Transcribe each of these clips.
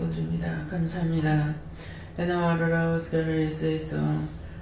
기도드립니다. 감사합니다. 에나와르라 오스카르리스에서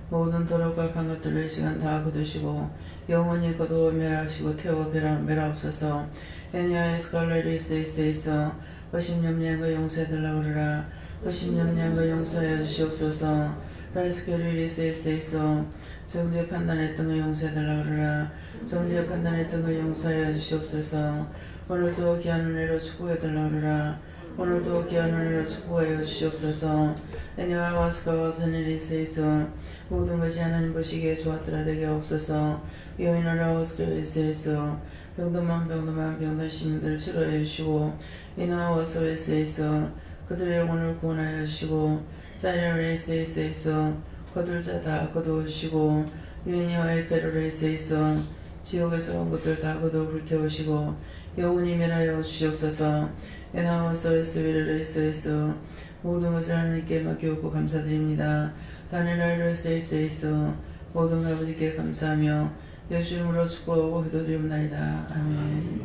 모든 도력과 간 것들을 이 시간 다 거두시고 영원히 거두어 멸하시고 태워 멸하옵소서. 에니아의 스칼레리스에서 거신염량과 용서해달라 오르라. 거신염량과 용서하여 주시옵소서. 라이스케르리스에서 정죄 판단했던 거 용서해달라 오르라. 정죄 판단했던 거 용서하여 주시옵소서. 오늘도 귀한 은혜로 축복해달라 오르라. 오늘도 귀한 은혜로 축복하여 주시옵소서. 애니와 와스카와 선일리스에서 모든 것이 하나님 보시기에 좋았더라 되게 없어서 여인하라 와스카에서 병든 시민들을 치료해 주시고 이나와 와스카에서 그들의 영혼을 구원하여 주시고 사이렌레이스에서 거둘 자 다 거두어 주시고 유인이와 에케르레이스에서 지옥에서 온 것들 다 거두어 불태우시고 영혼이 멸하여 주시옵소서. 에나워서에서 위르레이스에서 모든 것을 하나님께 맡기옵고 감사드립니다. 다니엘레이스에서 모든 아버지께 감사하며 예수 이름으로 축복하고 기도드립니다. 아멘.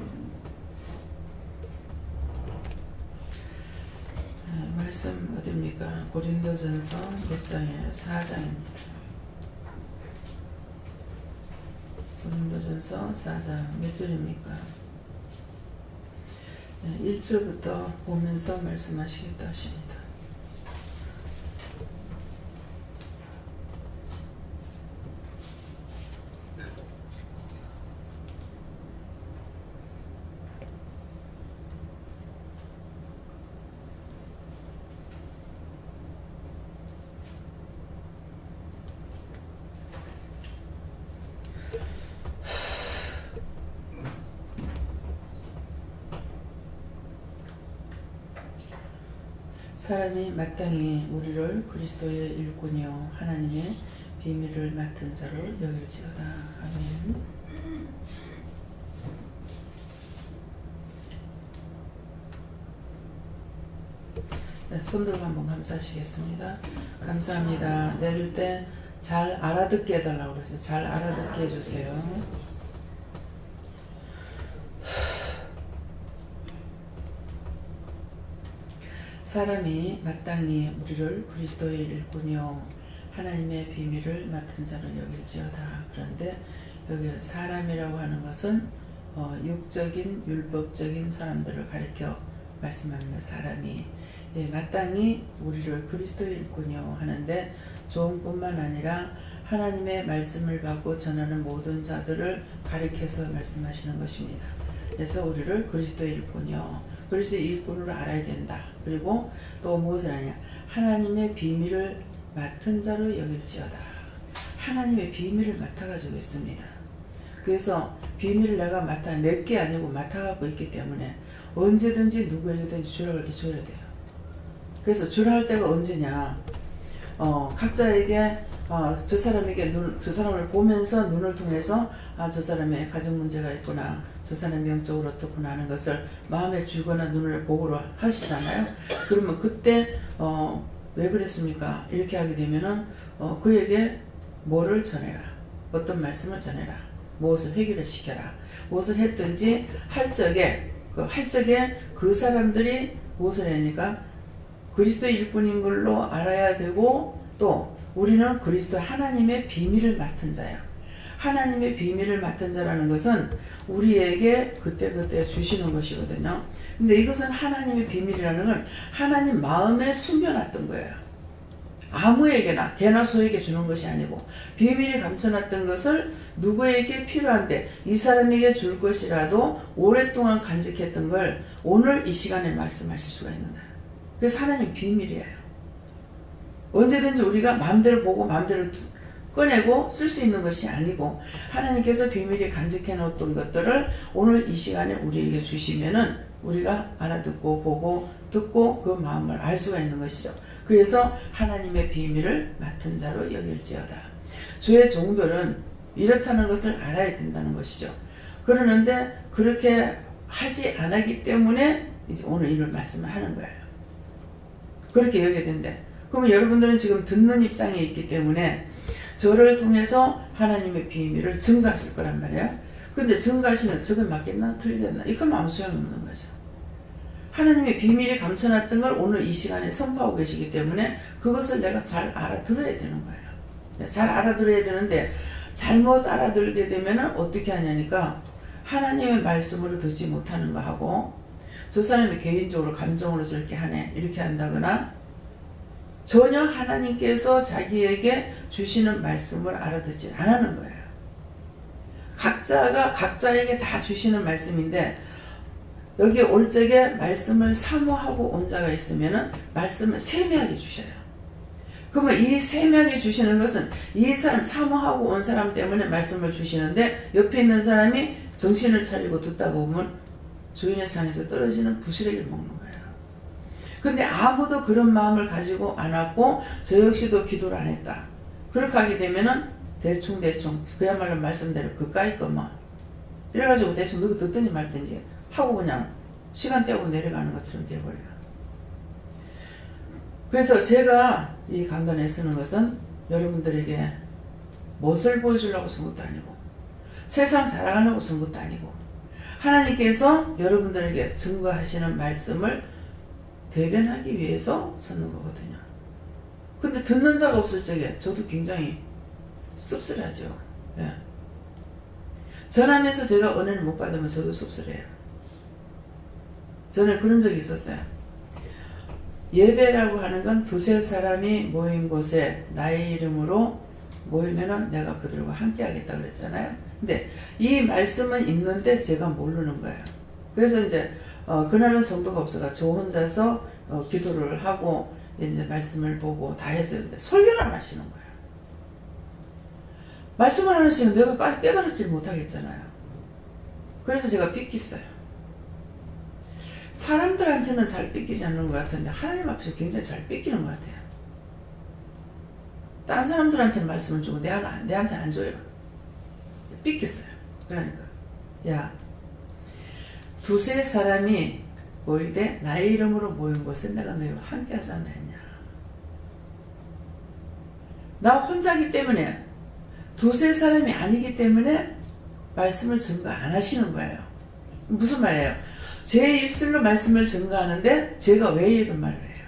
말씀 어디입니까? 고린도전서 몇 장이에요? 4장입니다. 고린도전서 4장 몇 절입니까? 1절부터 보면서 말씀하시겠다 하십니다. 사람이 마땅히 우리를 그리스도의 일꾼이요 하나님의 비밀을 맡은 자로 여길지어다. 아멘. 네, 손들고 한번 감사하시겠습니다. 감사합니다. 내릴 때 잘 알아듣게 해달라고 그래서 잘 알아듣게 해주세요. 사람이 마땅히 우리를 그리스도의 일꾼이요 하나님의 비밀을 맡은 자로 여길지어다. 그런데 여기 사람이라고 하는 것은 육적인 율법적인 사람들을 가리켜 말씀하는 사람이 마땅히 우리를 그리스도의 일꾼이요 하는데 종뿐만 아니라 하나님의 말씀을 받고 전하는 모든 자들을 가리켜서 말씀하시는 것입니다. 그래서 우리를 그리스도의 일꾼이요 그리스도의 일꾼으로 알아야 된다. 그리고 또 무엇을 하냐? 하나님의 비밀을 맡은 자로 여길지어다. 하나님의 비밀을 맡아가지고 있습니다. 그래서 비밀을 내가 몇 개 아니고 맡아가고 있기 때문에 언제든지 누구에게든지 주라 할 때 줘야 돼요. 그래서 주라 할 때가 언제냐? 각자에게 저 사람을 보면서 눈을 통해서 저 사람의 가정 문제가 있구나, 저 사람이 영적으로 어떻구나 하는 것을 마음에 주거나 눈을 보고로 하시잖아요. 그러면 그때 왜 그랬습니까? 이렇게 하게 되면은 그에게 뭐를 전해라, 어떤 말씀을 전해라, 무엇을 해결을 시켜라, 무엇을 했든지 할 적에 그 사람들이 무엇을 하니까 그리스도의 일꾼인 걸로 알아야 되고, 또 우리는 그리스도 하나님의 비밀을 맡은 자야. 하나님의 비밀을 맡은 자라는 것은 우리에게 그때그때 주시는 것이거든요. 근데 이것은 하나님의 비밀이라는 건 하나님 마음에 숨겨놨던 거예요. 아무에게나 개나 소에게 주는 것이 아니고 비밀이 감춰놨던 것을 누구에게 필요한데 이 사람에게 줄 것이라도 오랫동안 간직했던 걸 오늘 이 시간에 말씀하실 수가 있는 거예요. 그래서 하나님 비밀이에요. 언제든지 우리가 마음대로 보고 마음대로 꺼내고 쓸 수 있는 것이 아니고 하나님께서 비밀히 간직해 놓았던 것들을 오늘 이 시간에 우리에게 주시면은 우리가 알아듣고 보고 듣고 그 마음을 알 수가 있는 것이죠. 그래서 하나님의 비밀을 맡은 자로 여길지어다. 주의 종들은 이렇다는 것을 알아야 된다는 것이죠. 그러는데 그렇게 하지 않았기 때문에 이제 오늘 이런 말씀을 하는 거예요. 그렇게 여겨야 된대. 그러면 여러분들은 지금 듣는 입장에 있기 때문에 저를 통해서 하나님의 비밀을 증거하실 거란 말이에요. 근데 증거하시면 저게 맞겠나 틀리겠나 이건 아무 소용이 없는 거죠. 하나님의 비밀이 감춰놨던 걸 오늘 이 시간에 선포하고 계시기 때문에 그것을 내가 잘 알아들어야 되는 거예요. 잘 알아들어야 되는데 잘못 알아들게 되면 어떻게 하냐니까 하나님의 말씀으로 듣지 못하는 거 하고 저 사람이 개인적으로 감정으로 저렇게 하네 이렇게 한다거나 전혀 하나님께서 자기에게 주시는 말씀을 알아듣지 않는 거예요. 각자가 각자에게 다 주시는 말씀인데 여기 올 적에 말씀을 사모하고 온 자가 있으면 말씀을 세미하게 주셔요. 그러면 이 세미하게 주시는 것은 이 사람 사모하고 온 사람 때문에 말씀을 주시는데 옆에 있는 사람이 정신을 차리고 듣다가 보면 주인의 상에서 떨어지는 부스러기를 먹는 거예요. 근데 아무도 그런 마음을 가지고 안 왔고 저 역시도 기도를 안 했다. 그렇게 하게 되면은 대충 그야말로 말씀대로 그까이 거만 이래가지고 대충 누구 듣든지 말든지 하고 그냥 시간 때우고 내려가는 것처럼 되어버려요. 그래서 제가 이 강단에 쓰는 것은 여러분들에게 무엇을 보여주려고 쓴 것도 아니고 세상 자랑하려고 쓴 것도 아니고 하나님께서 여러분들에게 증거하시는 말씀을 대변하기 위해서 쓰는 거거든요. 근데 듣는 자가 없을 적에 저도 굉장히 씁쓸하죠. 예. 전하면서 제가 은혜를 못 받으면 저도 씁쓸해요. 저는 그런 적이 있었어요. 예배라고 하는 건 두세 사람이 모인 곳에 나의 이름으로 모이면은 내가 그들과 함께 하겠다 그랬잖아요. 근데 이 말씀은 있는데 제가 모르는 거예요. 그래서 이제 그날은 성도가 없어가 저 혼자서 기도를 하고 이제 말씀을 보고 다 했었는데 설교를 안 하시는 거예요. 말씀을 안 하시면 내가 깨달았지 못하겠잖아요. 그래서 제가 삐끼어요. 사람들한테는 잘 삐끼지 않는 것 같은데 하나님 앞에서 굉장히 잘 삐끼는 것 같아요. 딴 사람들한테는 말씀을 주고 내한테는 안 줘요. 삐끼어요. 그러니까 야 두세 사람이 모일 때 나의 이름으로 모인 곳에 내가 너희와 함께 하지 않나 했냐. 나 혼자기 때문에 두세 사람이 아니기 때문에 말씀을 증거 안 하시는 거예요. 무슨 말이에요? 제 입술로 말씀을 증거하는데 제가 왜 이런 말을 해요?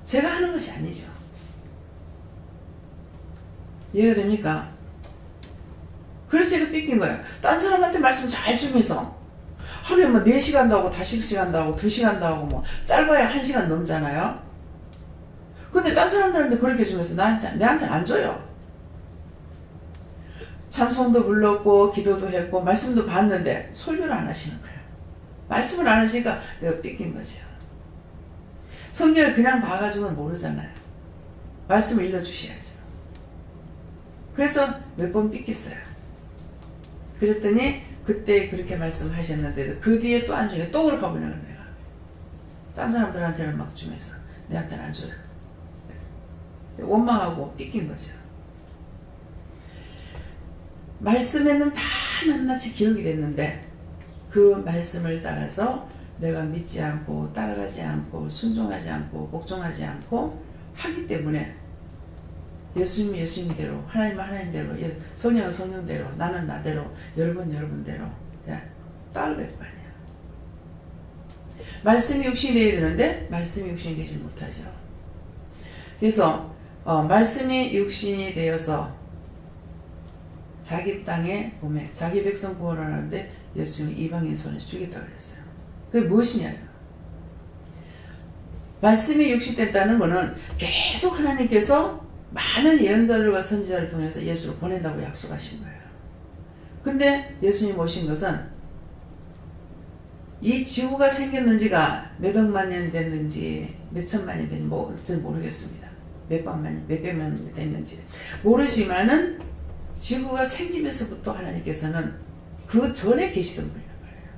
제가 하는 것이 아니죠. 이해가 됩니까? 그래서 제가 삐낀 거예요. 딴 사람한테 말씀 잘 주면서 하루에 뭐 4시간도 하고 5시간도 하고 2시간도 하고 뭐 짧아야 1시간 넘잖아요. 근데 딴 사람들한테 그렇게 주면서 내한테는 안 줘요. 찬송도 불렀고 기도도 했고 말씀도 봤는데 설교를 안 하시는 거예요. 말씀을 안 하시니까 내가 삐낀 거죠. 성경을 그냥 봐가지고는 모르잖아요. 말씀을 읽어주셔야죠. 그래서 몇 번 삐끼어요. 그랬더니 그때 그렇게 말씀하셨는데 그 뒤에 또 안 주니까 또 그렇게 하버리는 거예요. 내가 딴 사람들한테는 막 주면서 내한테는 안 줘요. 원망하고 삐낀 거죠. 말씀에는 다 낱낱이 기록이 됐는데 그 말씀을 따라서 내가 믿지 않고 따라가지 않고 순종하지 않고 복종하지 않고 하기 때문에 예수님은 예수님대로 하나님은 하나님대로 성령은 성령대로 나는 나대로 여러분 여러분대로 따라갈 거 아니야. 말씀이 육신이 되어야 되는데 말씀이 육신이 되지 못하죠. 그래서 말씀이 육신이 되어서 자기 땅에 보면 자기 백성 구원하는데 예수님이 이방인 손에 주겠다고 그랬어요. 그게 무엇이냐? 말씀이 육신됐다는 것은 계속 하나님께서 많은 예언자들과 선지자를 통해서 예수를 보낸다고 약속하신 거예요. 근데 예수님 오신 것은 이 지구가 생겼는지가 몇 억만 년 됐는지 몇 천만 년 됐는지 저는 모르겠습니다. 몇 백만 년 됐는지 모르지만은 지구가 생기면서부터 하나님께서는 그 전에 계시던 분이란 말이에요.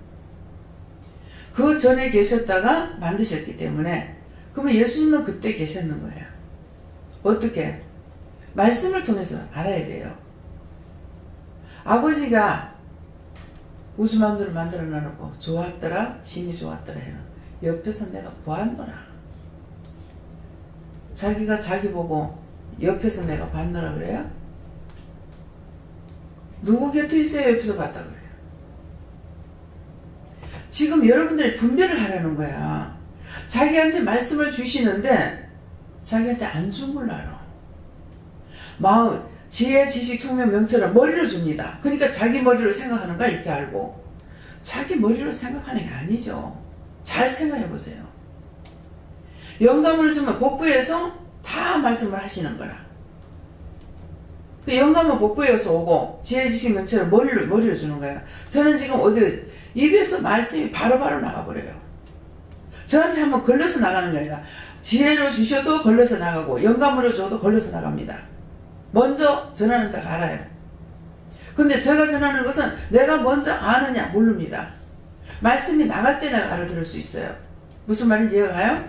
그 전에 계셨다가 만드셨기 때문에 그러면 예수님은 그때 계셨는 거예요. 어떻게? 말씀을 통해서 알아야 돼요. 아버지가 우주만두를 만들어 놔놓고 좋았더라 심히 좋았더라 해요. 옆에서 내가 보았노라. 자기가 자기 보고 옆에서 내가 봤노라 그래요? 누구 곁에 있어야 옆에서 봤다 그래요? 지금 여러분들이 분별을 하라는 거야. 자기한테 말씀을 주시는데 자기한테 안 준 걸 알아. 마음, 지혜, 지식, 총명, 명철을 머리로 줍니다. 그러니까 자기 머리로 생각하는가 이렇게 알고, 자기 머리로 생각하는 게 아니죠. 잘 생각해 보세요. 영감을 주면 복부에서 다 말씀을 하시는 거라. 그 영감은 복부에서 오고 지혜, 지식, 명철을 머리로 주는 거야. 저는 지금 어디 입에서 말씀이 바로바로 나가버려요. 저한테 한번 걸려서 나가는 게 아니라 지혜로 주셔도 걸려서 나가고 영감으로 줘도 걸려서 나갑니다. 먼저 전하는 자가 알아요. 근데 제가 전하는 것은 내가 먼저 아느냐 모릅니다. 말씀이 나갈 때 내가 알아들을 수 있어요. 무슨 말인지 이해가 가요?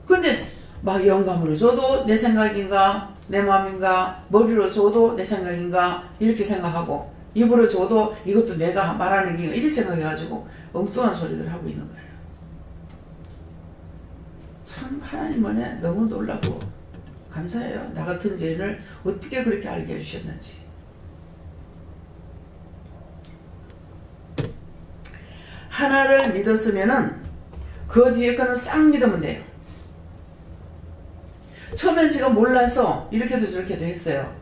근데 막 영감으로 줘도 내 생각인가 내 마음인가, 머리로 줘도 내 생각인가 이렇게 생각하고 입으로 줘도 이것도 내가 말하는 게 이렇게 생각해가지고 엉뚱한 소리들 하고 있는 거예요. 참 하나님 은혜 너무 놀라고 감사해요. 나 같은 죄인을 어떻게 그렇게 알게 해주셨는지. 하나를 믿었으면은 그 뒤에 거는 싹 믿으면 돼요. 처음엔 제가 몰라서 이렇게도 저렇게도 했어요.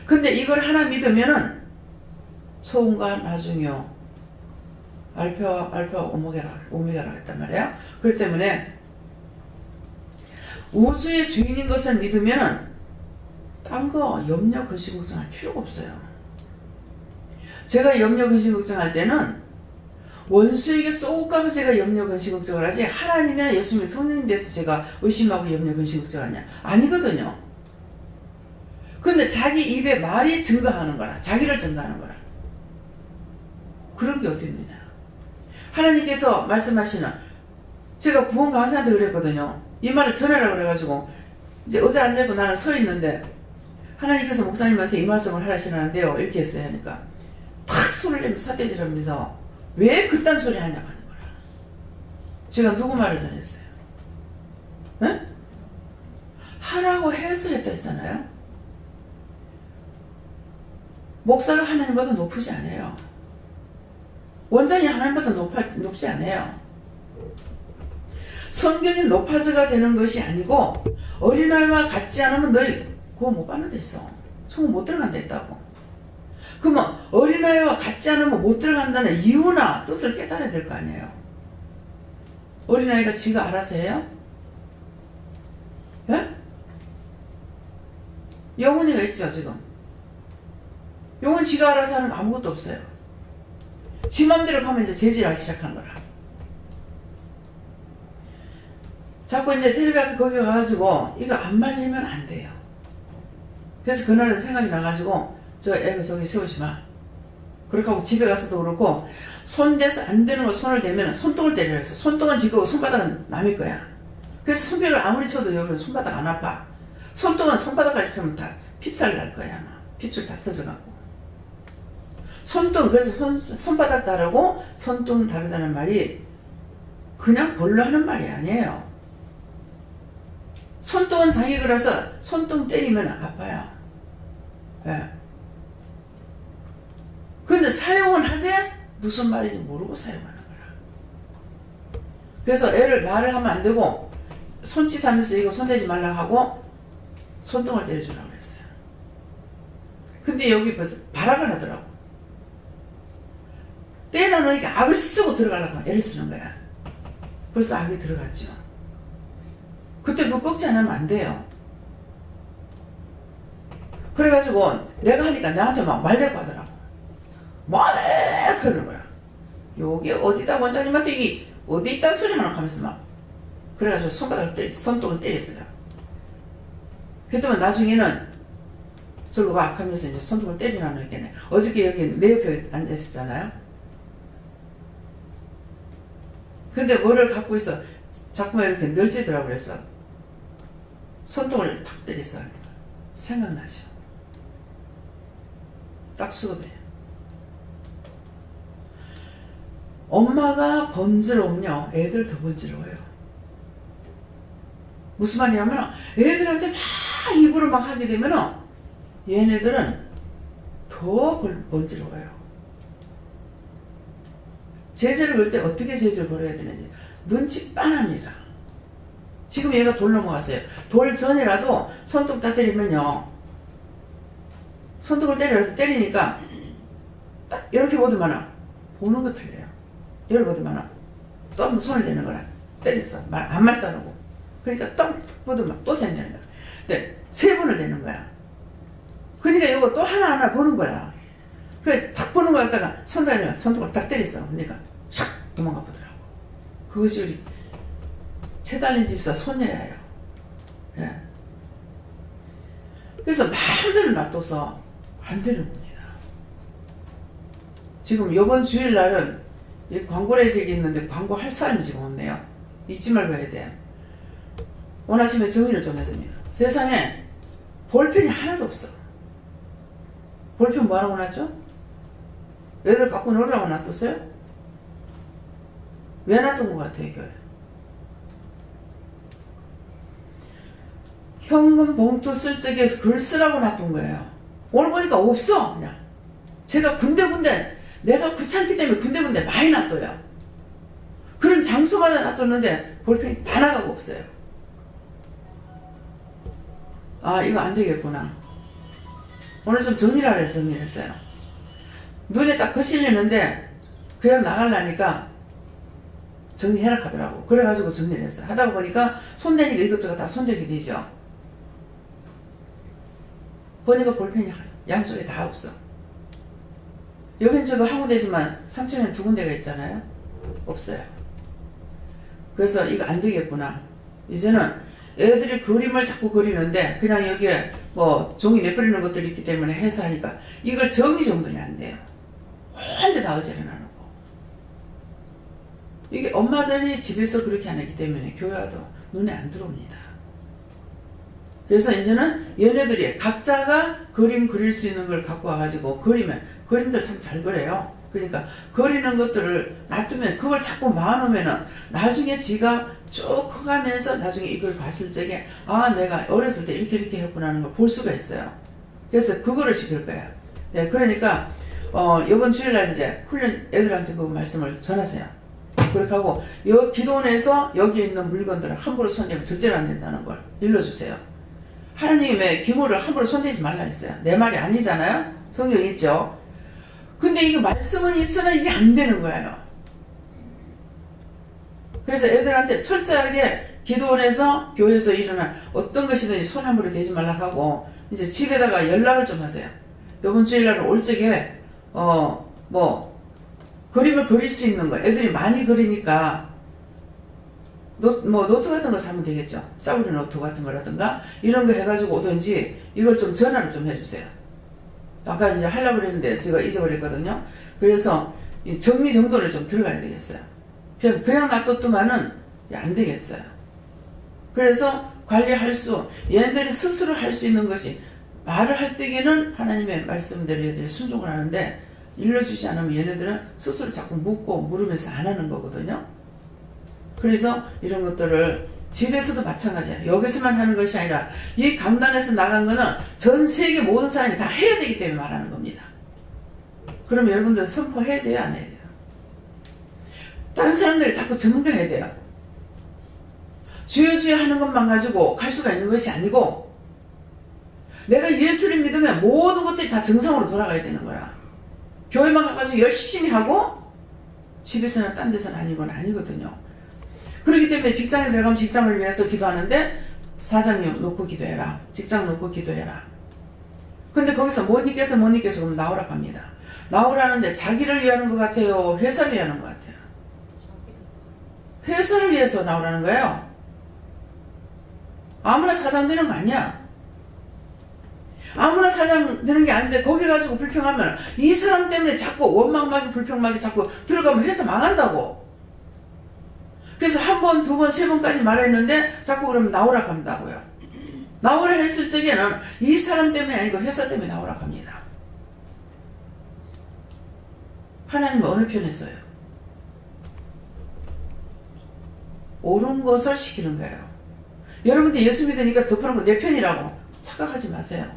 근데 이걸 하나 믿으면은 초음과 나중이요 알파 오메가라 했단 말이에요. 그렇기 때문에 우주의 주인인 것을 믿으면은 딴 거 염려 근심 걱정할 필요가 없어요. 제가 염려 근심 걱정할 때는 원수에게 쏘까봐 제가 염려 근심 걱정을 하지 하나님이나 예수님이 성령님 돼서 제가 의심하고 염려 근심 걱정하냐? 아니거든요. 근데 자기 입에 말이 증거하는 거라, 자기를 증거하는 거라. 그런 게 어디 있느냐? 하나님께서 말씀하시는, 제가 구원 강사한테 그랬거든요. 이 말을 전하라고 그래가지고 이제 의자 앉아있고 나는 서 있는데 하나님께서 목사님한테 이 말씀을 하시는데요 이렇게 했어요. 하니까 탁 손을 내면서 삿대질하면서 왜 그딴 소리 하냐고 하는 거라. 제가 누구 말을 전했어요? 네? 하라고 해서 했다 했잖아요. 목사가 하나님보다 높으지 않아요. 원장이 하나님보다 높지 않아요. 성경이 높아져가 되는 것이 아니고 어린아이와 같지 않으면 너희 그거 못 받는 데 있어. 천국 못 들어간다 했다고. 그러면 어린아이와 같지 않으면 못 들어간다는 이유나 뜻을 깨달아야 될 거 아니에요. 어린아이가 지가 알아서 해요? 예? 영혼이가 있죠 지금. 영혼 지가 알아서 하는 거 아무것도 없어요. 지 맘대로 가면 이제 제지하기 시작한 거라. 자꾸 이제 텔레비 앞에 거기 가가지고 이거 안 말리면 안 돼요. 그래서 그날은 생각이 나가지고 저 애가 저기 세우지 마. 그렇게 하고 집에 가서도 그렇고 손대서 안 되는 거 손을 대면 손등을 때리라 했어. 손등은 지고 손바닥은 남의 거야. 그래서 손뼉을 아무리 쳐도 여기는 손바닥 안 아파. 손등은 손바닥까지 치면 다 핏살 날 거야 아마. 핏줄 다 터져갖고. 손등, 그래서 손바닥 다르고 손등 다르다는 말이 그냥 벌로 하는 말이 아니에요. 손등은 자기 그래서 손등 때리면 아파요. 예. 근데 사용은 하되 무슨 말인지 모르고 사용하는 거라. 그래서 애를 말을 하면 안 되고 손짓 하면서 이거 손대지 말라고 하고 손등을 때려주라고 그랬어요. 근데 여기 벌써 발악을 하더라고. 때려놓으니까 악을 쓰고 들어가려고 애를 쓰는 거야. 벌써 악이 들어갔죠. 그때 그거 꺾지 않으면 안 돼요. 그래가지고 내가 하니까 나한테 막 말대꾸 하더라고. 뭐래 그러는 거야. 여기 어디다 원장님한테 이게 어디 있다는 소리 하나 하면서 막 그래가지고 손등을 때렸어요. 그랬더니 나중에는 저거 막 하면서 이제 손등을 때리라는 얘기네. 어저께 여기 내 옆에 앉아있었잖아요. 근데 뭐를 갖고 있어 자꾸만 이렇게 널지더라고. 그래서 손등을 탁 때렸어. 생각나죠. 딱 수급해요. 엄마가 번지러우면요 애들 더 번지러워요. 무슨 말이냐면 애들한테 막 입으로 막 하게 되면 얘네들은 더 번지러워요. 제재를 걸 때 어떻게 제재를 걸어야 되는지 눈치 빤합니다. 지금 얘가 돌 넘어갔어요. 돌 전이라도 손톱 다 때리면요. 손톱을 때려서 때리니까 딱 이렇게 보더만은 보는 거 틀려요. 이렇게 보더만은 또 한번 손을 대는 거라. 때렸어. 아무 말도 안 하고. 그러니까 딱 보더만 또 생기는 거야. 근데 3번을 대는 거야. 그러니까 이거 또 하나하나 보는 거야. 그래서 딱 보는 거 갖다가 손톱을 딱 때렸어. 그러니까 샥 도망가 보더라고. 그것이 우리 최달린 집사 손녀예요. 예. 그래서 마음대로 놔둬서 안 되는 겁니다. 지금 이번 주일날은 광고를 해야 되겠는데 광고할 사람이 지금 없네요. 잊지 말고 해야 돼. 오늘 아침에 정리를 좀 했습니다. 세상에 볼펜이 하나도 없어. 볼펜 뭐하라고 놨죠? 애들 갖고 놀으라고 놔뒀어요? 왜 놔둔 것 같아요, 교회? 현금 봉투 쓸 적에서 글 쓰라고 놔둔 거예요. 오늘 보니까 없어, 그냥. 제가 군데군데, 내가 귀찮기 때문에 군데군데 많이 놔둬요. 그런 장소마다 놔뒀는데 볼펜이 다 나가고 없어요. 아, 이거 안 되겠구나. 오늘 좀 정리를 하라 해서 정리를 했어요. 눈에 딱 거슬리는데 그냥 나가려니까 정리해라 하더라고. 그래가지고 정리를 했어. 하다 보니까 손대니까 이것저것 다 손대게 되죠. 보니까 볼펜이 양쪽에 다 없어. 여긴 저도 한 군데지만 3층에는 2군데가 있잖아요. 없어요. 그래서 이거 안 되겠구나. 이제는 애들이 그림을 자꾸 그리는데 그냥 여기에 뭐 종이 내버리는 것들이 있기 때문에 해서 하니까 이걸 정리정돈이 안 돼요. 혼자 다 어지러 나는 거. 이게 엄마들이 집에서 그렇게 안 하기 때문에 교회 와도 눈에 안 들어옵니다. 그래서 이제는 얘네들이 각자가 그림 그릴 수 있는 걸 갖고 와가지고 그리면 그림들 참 잘 그려요. 그러니까 그리는 것들을 놔두면 그걸 자꾸 모아놓으면은 나중에 지가 쭉 커가면서 나중에 이걸 봤을 적에 아 내가 어렸을 때 이렇게 했구나 하는 걸 볼 수가 있어요. 그래서 그거를 시킬 거예요. 네, 그러니까 이번 주일날 이제 훈련 애들한테 그 말씀을 전하세요. 그렇게 하고 여 기도원에서 여기 있는 물건들을 함부로 손대면 절대로 안 된다는 걸 일러주세요. 하나님의 기물을 함부로 손대지 말라 했어요. 내 말이 아니잖아요. 성경에 있죠. 근데 이게 말씀은 있으나 이게 안 되는 거예요. 그래서 애들한테 철저하게 기도원에서 교회에서 일어난 어떤 것이든지 손 함부로 대지 말라고 하고 이제 집에다가 연락을 좀 하세요. 이번 주일날 올 적에 뭐 그림을 그릴 수 있는 거 애들이 많이 그리니까 노트 같은 거 사면 되겠죠. 싸구려 노트 같은 거라든가 이런 거 해가지고 오든지 이걸 좀 전화를 좀 해주세요. 아까 이제 하려고 그랬는데 제가 잊어버렸거든요. 그래서 이 정리정돈을 좀 들어가야 되겠어요. 그냥 놔뒀더만은 안 되겠어요. 그래서 관리할 얘네들이 스스로 할 수 있는 것이 말을 할 때에는 하나님의 말씀대로 얘들이 순종을 하는데 일러주지 않으면 얘네들은 스스로 자꾸 묻고 물으면서 안 하는 거거든요. 그래서 이런 것들을 집에서도 마찬가지예요. 여기서만 하는 것이 아니라 이 강단에서 나간 거는 전 세계 모든 사람이 다 해야 되기 때문에 말하는 겁니다. 그럼 여러분들 선포해야 돼요? 안 해야 돼요? 다른 사람들이 자꾸 전문가해야 돼요. 주여 주여 하는 것만 가지고 갈 수가 있는 것이 아니고 내가 예수를 믿으면 모든 것들이 다 정상으로 돌아가야 되는 거야. 교회만 가가지고 열심히 하고 집에서는 딴 데서는 아닌 건 아니거든요. 그렇기 때문에 직장에 들어가면 직장을 위해서 기도하는데 사장님 놓고 기도해라. 직장 놓고 기도해라. 근데 거기서 못 있겠어 그럼 나오라고 합니다. 나오라는데 자기를 위하는 것 같아요? 회사를 위하는 것 같아요? 회사를 위해서 나오라는 거예요. 아무나 사장 되는 거 아니야. 아무나 사장 되는 게 아닌데 거기 가지고 불평하면 이 사람 때문에 자꾸 원망하기 불평하기 자꾸 들어가면 회사 망한다고. 그래서 한 번, 두 번, 세 번까지 말했는데 자꾸 그러면 나오라고 한다고요. 나오라 했을 적에는 이 사람 때문에 아니고 회사 때문에 나오라고 합니다. 하나님은 어느 편에 서요? 옳은 것을 시키는 거예요. 여러분들 예수 믿으니까 덮어놓고 내 편이라고 착각하지 마세요.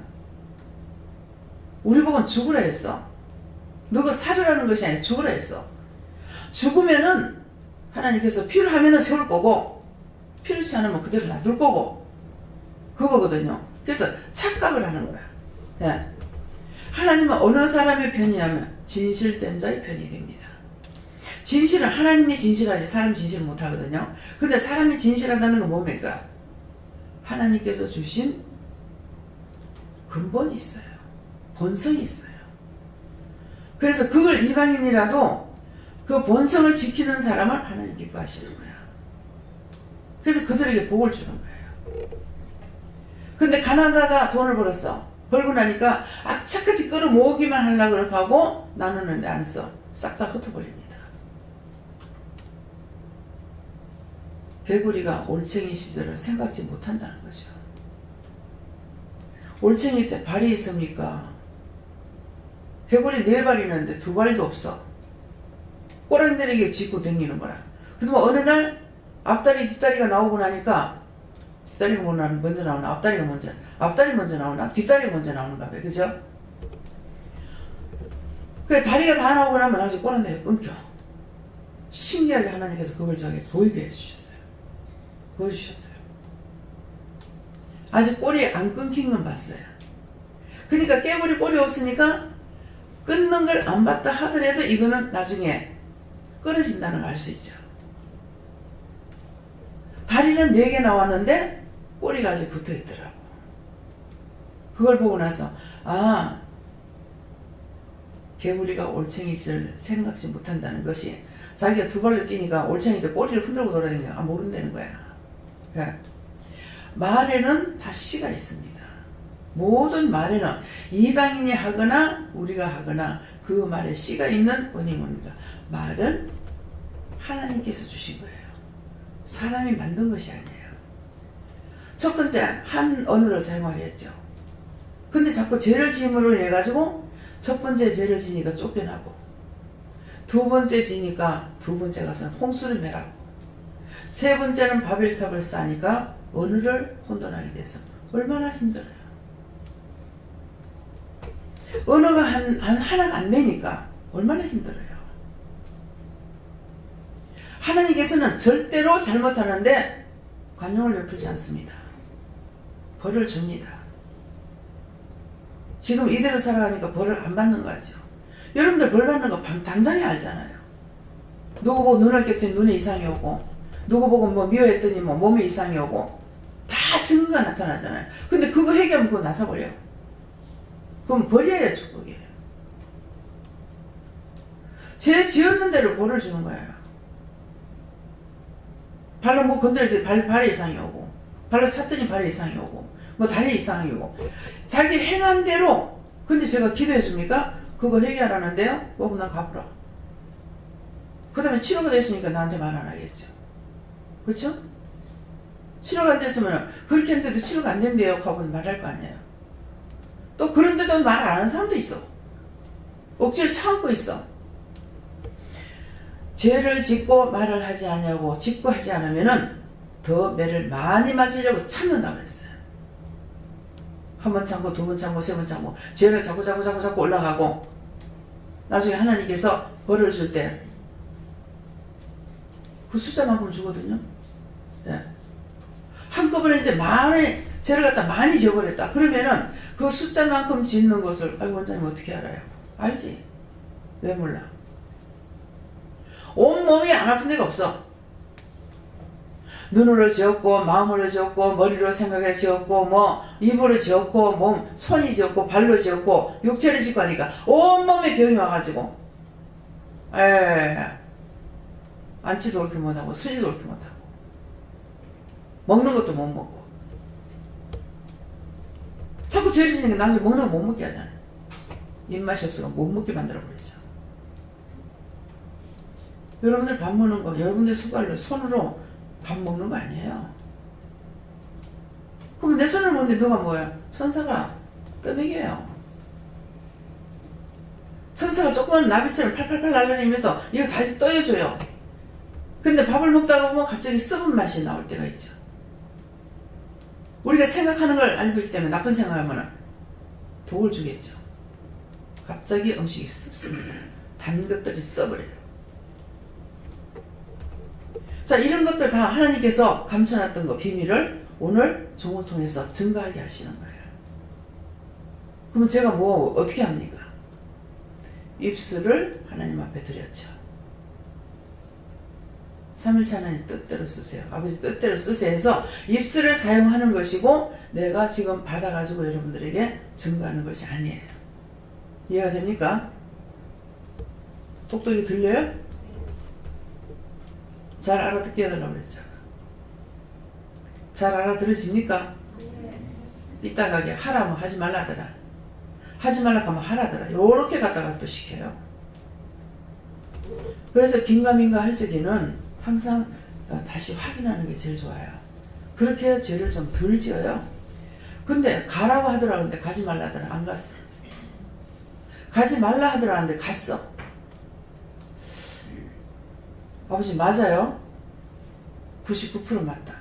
우리 복은 죽으라 했어. 너가 살으라는 것이 아니라 죽으라 했어. 죽으면은 하나님께서 필요하면은 세울 거고 필요치 않으면 그대로 놔둘 거고 그거거든요. 그래서 착각을 하는 거야. 예. 하나님은 어느 사람의 편이냐면 진실된 자의 편이 됩니다. 진실은 하나님이 진실하지 사람 진실 못하거든요. 근데 사람이 진실하다는 건 뭡니까? 하나님께서 주신 근본이 있어요. 본성이 있어요. 그래서 그걸 이방인이라도 그 본성을 지키는 사람은 하나님 기뻐하시는 거야. 그래서 그들에게 복을 주는 거예요. 근데 가난하다가 돈을 벌었어. 벌고 나니까 악착같이 끌어모으기만 하려고 그렇게 하고 나누는데 안 써. 싹 다 흩어버립니다. 개구리가 올챙이 시절을 생각지 못한다는 거죠. 올챙이 때 발이 있습니까? 개구리 4발이 있는데 2발도 없어. 꼬랑내리게 짚고 다니는 거라. 그러면 어느 날 앞다리 뒷다리가 나오고 나니까 뒷다리가 먼저 나오나 앞다리 먼저 나오나 뒷다리가 먼저 나오는가 봐요. 그죠? 그 다리가 다 나오고 나면 나중에 꼬랑내리가 끊겨. 신기하게 하나님께서 그걸 저에게 보이게 해주셨어요. 보여주셨어요. 아직 꼬리 안 끊긴 건 봤어요. 그러니까 깨구리 꼬리 없으니까 끊는 걸 안 봤다 하더라도 이거는 나중에 끊어진다는 걸 알 수 있죠. 다리는 4개 나왔는데 꼬리가 아직 붙어 있더라고. 그걸 보고 나서 아, 개구리가 올챙이를 생각지 못한다는 것이 자기가 2발로 뛰니까 올챙이들 꼬리를 흔들고 돌아다니니까 아, 모른다는 거야. 네. 말에는 다 씨가 있습니다. 모든 말에는 이방인이 하거나 우리가 하거나 그 말에 씨가 있는 원인이 뭡니까? 말은 하나님께서 주신 거예요. 사람이 만든 것이 아니에요. 첫 번째, 한 언어를 사용하겠죠. 근데 자꾸 죄를 지음으로 인해 가지고 첫 번째 죄를 지니까 쫓겨나고 두 번째 지니까 두 번째 가서는 홍수를 매라고 세 번째는 바벨탑을 쌓으니까 언어를 혼돈하게 돼서 얼마나 힘들어요. 언어가 하나가 안 되니까 얼마나 힘들어요. 하나님께서는 절대로 잘못하는데 관용을 베풀지 않습니다. 벌을 줍니다. 지금 이대로 살아가니까 벌을 안 받는 거죠. 여러분들 벌 받는 거 당장에 알잖아요. 누구 보고 눈을 깼더니 눈에 이상이 오고 누구 보고 뭐 미워했더니 뭐 몸에 이상이 오고 다 증거가 나타나잖아요. 근데 그거 해결하면 그거 나서버려. 그럼 버려야 축복이에요. 죄 지었는 대로 벌을 주는 거예요. 발로 뭐 건드릴 때 발에 이상이 오고 발로 찼더니 발에 이상이 오고 뭐 다리에 이상이 오고 자기 행한 대로 근데 제가 기도해 줍니까? 그거 해결하는데요? 그럼 난 갚으라. 그 다음에 치료가 됐으니까 나한테 말 안 하겠죠. 그렇죠? 치료가 안 됐으면 그렇게 했는데도 치료가 안 된대요 하고 말할 거 아니에요. 또 그런데도 말 안 하는 사람도 있어. 억지로 참고 있어. 죄를 짓고 말을 하지 않냐고 짓고 하지 않으면은 더 매를 많이 맞으려고 참는다고 그랬어요. 한 번 참고 두 번 참고 세 번 참고 죄를 자꾸 올라가고 나중에 하나님께서 벌을 줄 때 그 숫자만큼 주거든요. 네. 한꺼번에 이제 많이 죄를 갖다 많이 지어버렸다. 그러면은 그 숫자만큼 짓는 것을 아이고 원장님 어떻게 알아요? 알지? 왜 몰라? 온몸이 안 아픈 데가 없어. 눈으로 지었고 마음으로 지었고 머리로 생각해 지었고 뭐 입으로 지었고 몸 손이 지었고 발로 지었고 육체를 짓고 하니까 온몸에 병이 와가지고 앉지도 옳게 못하고 서지도 옳게 못하고 먹는 것도 못 먹고 자꾸 죄를 지니까 나중에 먹는 거 못 먹게 하잖아요. 입맛이 없어서 못 먹게 만들어버리죠. 여러분들 밥 먹는 거 여러분들 손으로 밥 먹는 거 아니에요. 그럼 내 손을 먹는데 누가 뭐야? 천사가 떠먹여요. 천사가 조그만 나비처럼 팔팔팔 날라다니면서 이거 다 떠여줘요. 근데 밥을 먹다 보면 갑자기 썩은 맛이 나올 때가 있죠. 우리가 생각하는 걸 알고 있기 때문에 나쁜 생각하면 독을 주겠죠. 갑자기 음식이 습습니다. 단 것들이 써버려요. 자, 이런 것들 다 하나님께서 감춰놨던 거, 비밀을 오늘 종을 통해서 증거하게 하시는 거예요. 그럼 제가 뭐 어떻게 합니까? 입술을 하나님 앞에 드렸죠. 3일차 하나님 뜻대로 쓰세요. 아버지 뜻대로 쓰세요 해서 입술을 사용하는 것이고 내가 지금 받아가지고 여러분들에게 증거하는 것이 아니에요. 이해가 됩니까? 똑똑히 들려요? 잘 알아듣게 해달라고 그랬죠. 잘 알아들으십니까? 삐딱하게 하라면 하지 말라더라. 하지 말라 하면 하라더라. 요렇게 갖다가 또 시켜요. 그래서 긴가민가 할 적에는 항상 다시 확인하는 게 제일 좋아요. 그렇게 해야 죄를 좀 덜 지어요. 근데 가라고 하더라 근데 가지 말라 하더라 안 갔어. 가지 말라 하더라 하는데 갔어. 아버지 맞아요? 99% 맞다.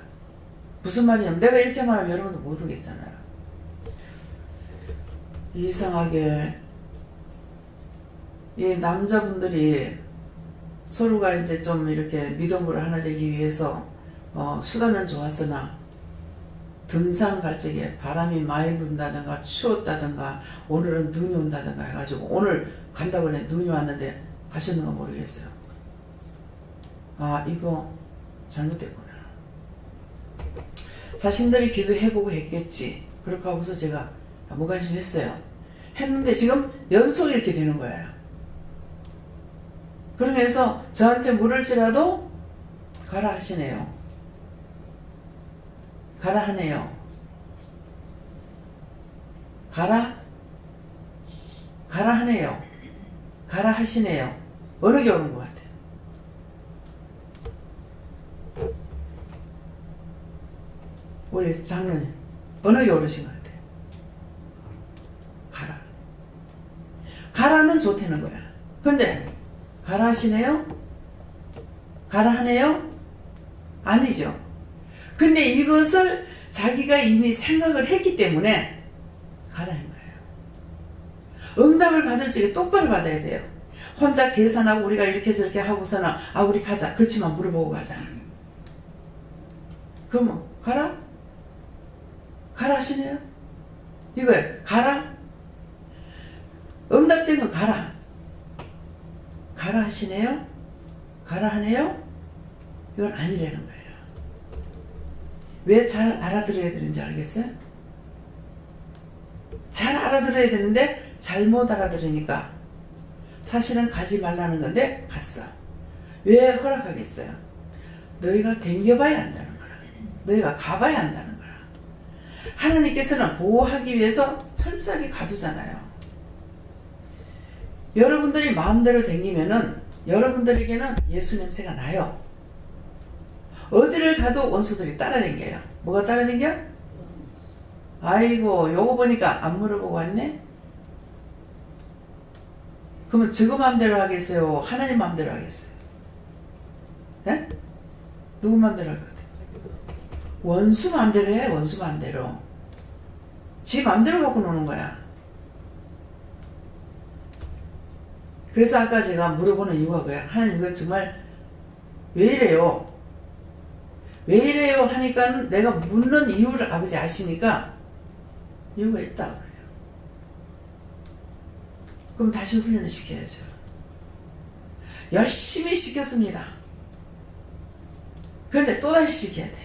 무슨 말이냐면 내가 이렇게 말하면 여러분도 모르겠잖아요. 이상하게 이 남자분들이 서로가 이제 좀 이렇게 믿음으로 하나 되기 위해서 수단은 좋았으나 등산 갈 적에 바람이 많이 분다든가 추웠다든가 오늘은 눈이 온다든가 해가지고 오늘 간다고 했는데 눈이 왔는데 가셨는가 모르겠어요. 아 이거 잘못됐구나. 자신들이 기도해보고 했겠지. 그렇게 하고서 제가 무관심했어요. 했는데 지금 연속 이렇게 되는 거예요. 그러면서 저한테 물을지라도 가라 하시네요. 가라 하네요. 가라 하네요. 가라 하시네요. 어느 게 오는 것 같아요? 우리 장로님 어느 게 오르신 것 같아요? 가라. 가라는 좋다는 거야. 근데 가라 하시네요? 가라 하네요? 아니죠. 근데 이것을 자기가 이미 생각을 했기 때문에 가라 한 거예요. 응답을 받을 적에 똑바로 받아야 돼요. 혼자 계산하고 우리가 이렇게 저렇게 하고서는 아 우리 가자. 그렇지만 물어보고 가자. 그러면 가라? 가라 하시네요? 이거예요. 가라? 응답된 거 가라. 가라 하시네요? 가라 하네요? 이건 아니라는 거예요. 왜 잘 알아들어야 되는지 알겠어요? 잘 알아들어야 되는데 잘못 알아들으니까 사실은 가지 말라는 건데 갔어. 왜 허락하겠어요? 너희가 댕겨봐야 한다는 거라. 너희가 가봐야 한다는 거라. 하나님께서는 보호하기 위해서 철저하게 가두잖아요. 여러분들이 마음대로 댕기면은 여러분들에게는 예수 냄새가 나요. 어디를 가도 원수들이 따라댕겨요. 뭐가 따라댕겨? 아이고 요거 보니까 안 물어보고 왔네? 그러면 저거 마음대로 하겠어요? 하나님 마음대로 하겠어요? 네? 누구 마음대로 할 것 같아요? 원수 마음대로 해. 원수 마음대로. 지 마음대로 갖고 노는 거야. 그래서 아까 제가 물어보는 이유가 그거야. 하나님 이거 정말 왜 이래요? 왜 이래요? 하니까 내가 묻는 이유를 아버지 아시니까 이유가 있다 그래요. 그럼 다시 훈련을 시켜야죠. 열심히 시켰습니다. 그런데 또다시 시켜야 돼.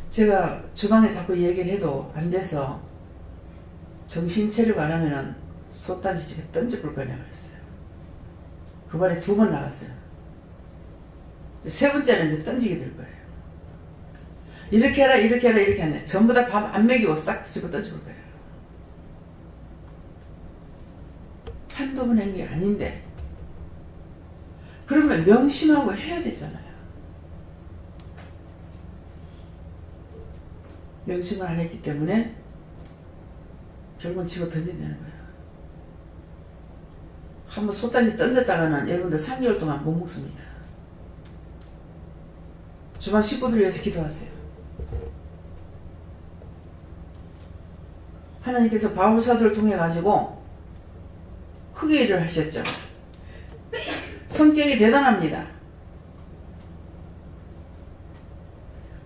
제가 주방에 자꾸 얘기를 해도 안 돼서 정신 차리고 안 하면은 솥단지 집에 던져볼 거냐고 그랬어요. 그 발에 2번 나갔어요. 3번째는 이제 던지게 될 거예요. 이렇게 해라 이렇게 해라 이렇게 하네. 전부 다 밥 안 먹이고 싹 집어 던져볼 거예요. 한두 번 한 게 아닌데 그러면 명심하고 해야 되잖아요. 명심을 안 했기 때문에 결국은 집어 던진다는 거예요. 한번 솥단지 던졌다가는 여러분들 3개월 동안 못 먹습니다. 주방 식구들 위해서 기도하세요. 하나님께서 바울 사도를 통해 가지고 크게 일을 하셨죠. 성격이 대단합니다.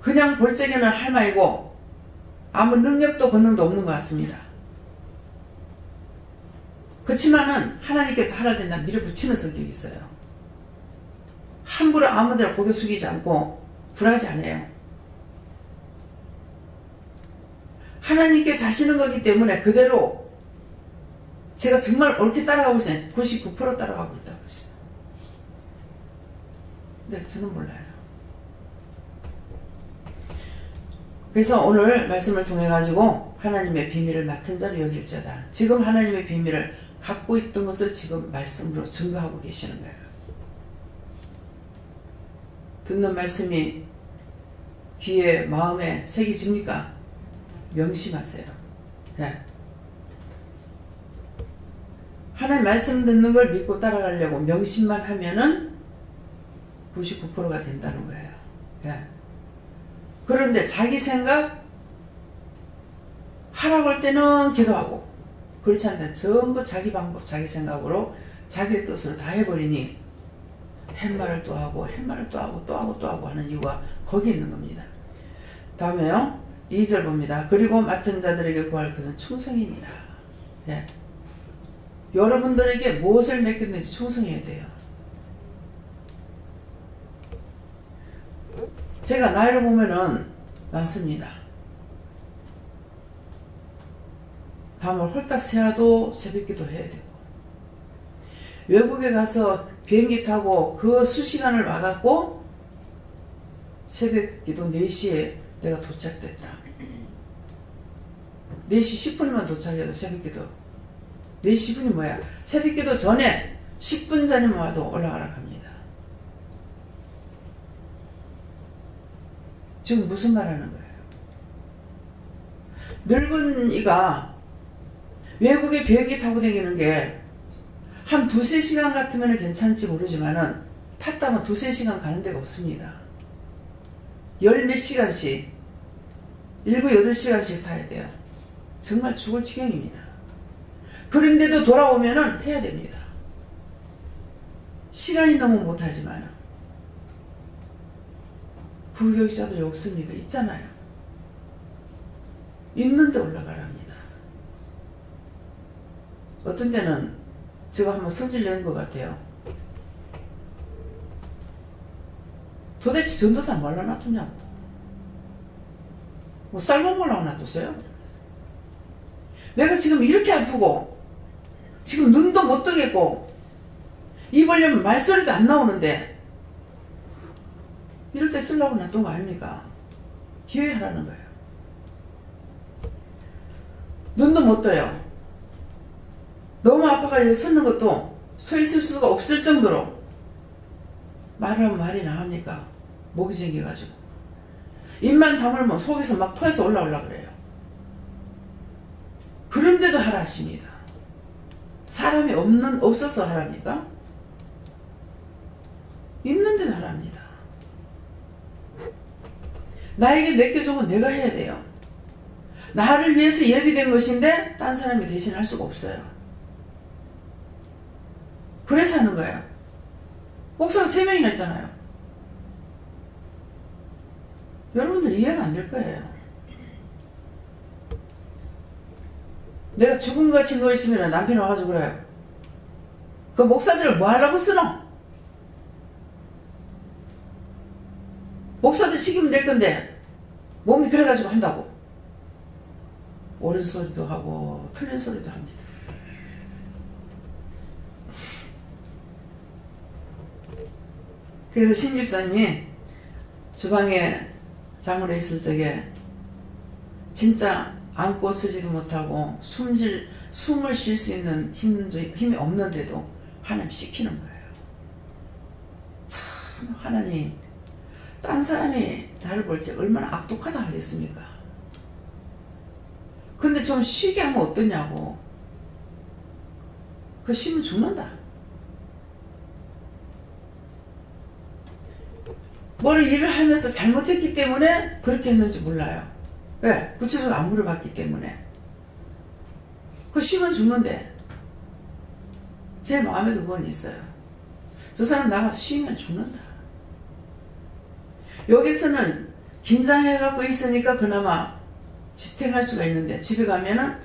그냥 볼 적에는 할머니고 아무 능력도 권능도 없는 것 같습니다. 그렇지만은 하나님께서 하라 된다 밀어붙이는 성격이 있어요. 함부로 아무데나 고개 숙이지 않고 굴하지 않아요. 하나님께서 하시는 거기 때문에 그대로 제가 정말 옳게 따라가고 있어요. 99% 따라가고 있다고 그러죠. 근데 저는 몰라요. 그래서 오늘 말씀을 통해 가지고 하나님의 비밀을 맡은 자로 여길지어다. 지금 하나님의 비밀을 갖고 있던 것을 지금 말씀으로 증거하고 계시는 거예요. 듣는 말씀이 귀에 마음에 새겨집니까? 명심하세요. 네. 하나님 말씀 듣는 걸 믿고 따라가려고 명심만 하면은 99%가 된다는 거예요. 네. 그런데 자기 생각 하라고 할 때는 기도하고 그렇지 않다 전부 자기 방법 자기 생각으로 자기의 뜻으로 다 해버리니 햇말을 또 하고 햇말을 또 하고 또 하고 또 하고 하는 이유가 거기 있는 겁니다. 다음에요 2절 봅니다. 그리고 맡은 자들에게 구할 것은 충성이니라. 예. 여러분들에게 무엇을 맡겼는지 충성해야 돼요. 제가 나이를 보면은 많습니다. 밤을 홀딱 새야도 새벽기도 해야 되고 외국에 가서 비행기 타고 그 수시간을 와갖고 새벽기도 4시에 내가 도착됐다. 4시 10분이면 도착해도 새벽기도 4시 10분이 뭐야? 새벽기도 전에 10분 전이면 와도 올라가라 합니다. 지금 무슨 말 하는 거예요? 늙은 이가 외국에 비행기 타고 다니는 게 한 2-3시간 같으면 괜찮을지 모르지만은 탔다면 2-3시간 가는 데가 없습니다. 10몇 시간씩 7-8시간씩 타야 돼요. 정말 죽을 지경입니다. 그런데도 돌아오면은 해야 됩니다. 시간이 너무 못하지만 불교육자들이 없습니까? 있잖아요. 있는데 올라가랍니다. 어떤 때는 제가 한번 성질 낸 것 같아요. 도대체 전도사 뭘로 놔두냐고. 뭐 쌀먹 먹으려고 놔뒀어요? 내가 지금 이렇게 아프고 지금 눈도 못 뜨겠고 입 벌리면 말소리도 안 나오는데 이럴 때 쓰려고 놔둔 거 아닙니까? 기회하라는 거예요. 눈도 못 떠요. 너무 아파가지고 섰는 것도 서 있을 수가 없을 정도로 말하면 말이 나갑니까? 목이 생겨가지고 입만 다물면 속에서 막 토해서 올라오려 그래요. 그런데도 하라 하십니다. 사람이 없어서 하랍니까? 있는데도 하랍니다. 나에게 맡겨주면 내가 해야 돼요. 나를 위해서 예비된 것인데 딴 사람이 대신 할 수가 없어요. 그래서 하는 거예요. 목사가 3명이나 있잖아요. 여러분들 이해가 안 될 거예요. 내가 죽음같이 누워있으면 남편이 와가지고 그래요. 그 목사들을 뭐 하려고 쓰노? 목사들 시키면 될 건데 몸이 그래가지고 한다고. 옳은 소리도 하고 틀린 소리도 합니다. 그래서 신집사님이 주방에 장으로 있을 적에 진짜 앉고 서지도 못하고 숨을 쉴 수 있는 힘이 없는데도 하나님 시키는 거예요. 참 하나님 딴 사람이 나를 볼지 얼마나 악독하다 하겠습니까? 근데 좀 쉬게 하면 어떠냐고. 그 쉬면 죽는다. 뭘 일을 하면서 잘못했기 때문에 그렇게 했는지 몰라요. 왜? 구체적으로 안 물어봤기 때문에. 그 쉬면 죽는데 제 마음에도 그건 있어요. 저 사람 나가서 쉬면 죽는다. 여기서는 긴장해갖고 있으니까 그나마 지탱할 수가 있는데 집에 가면은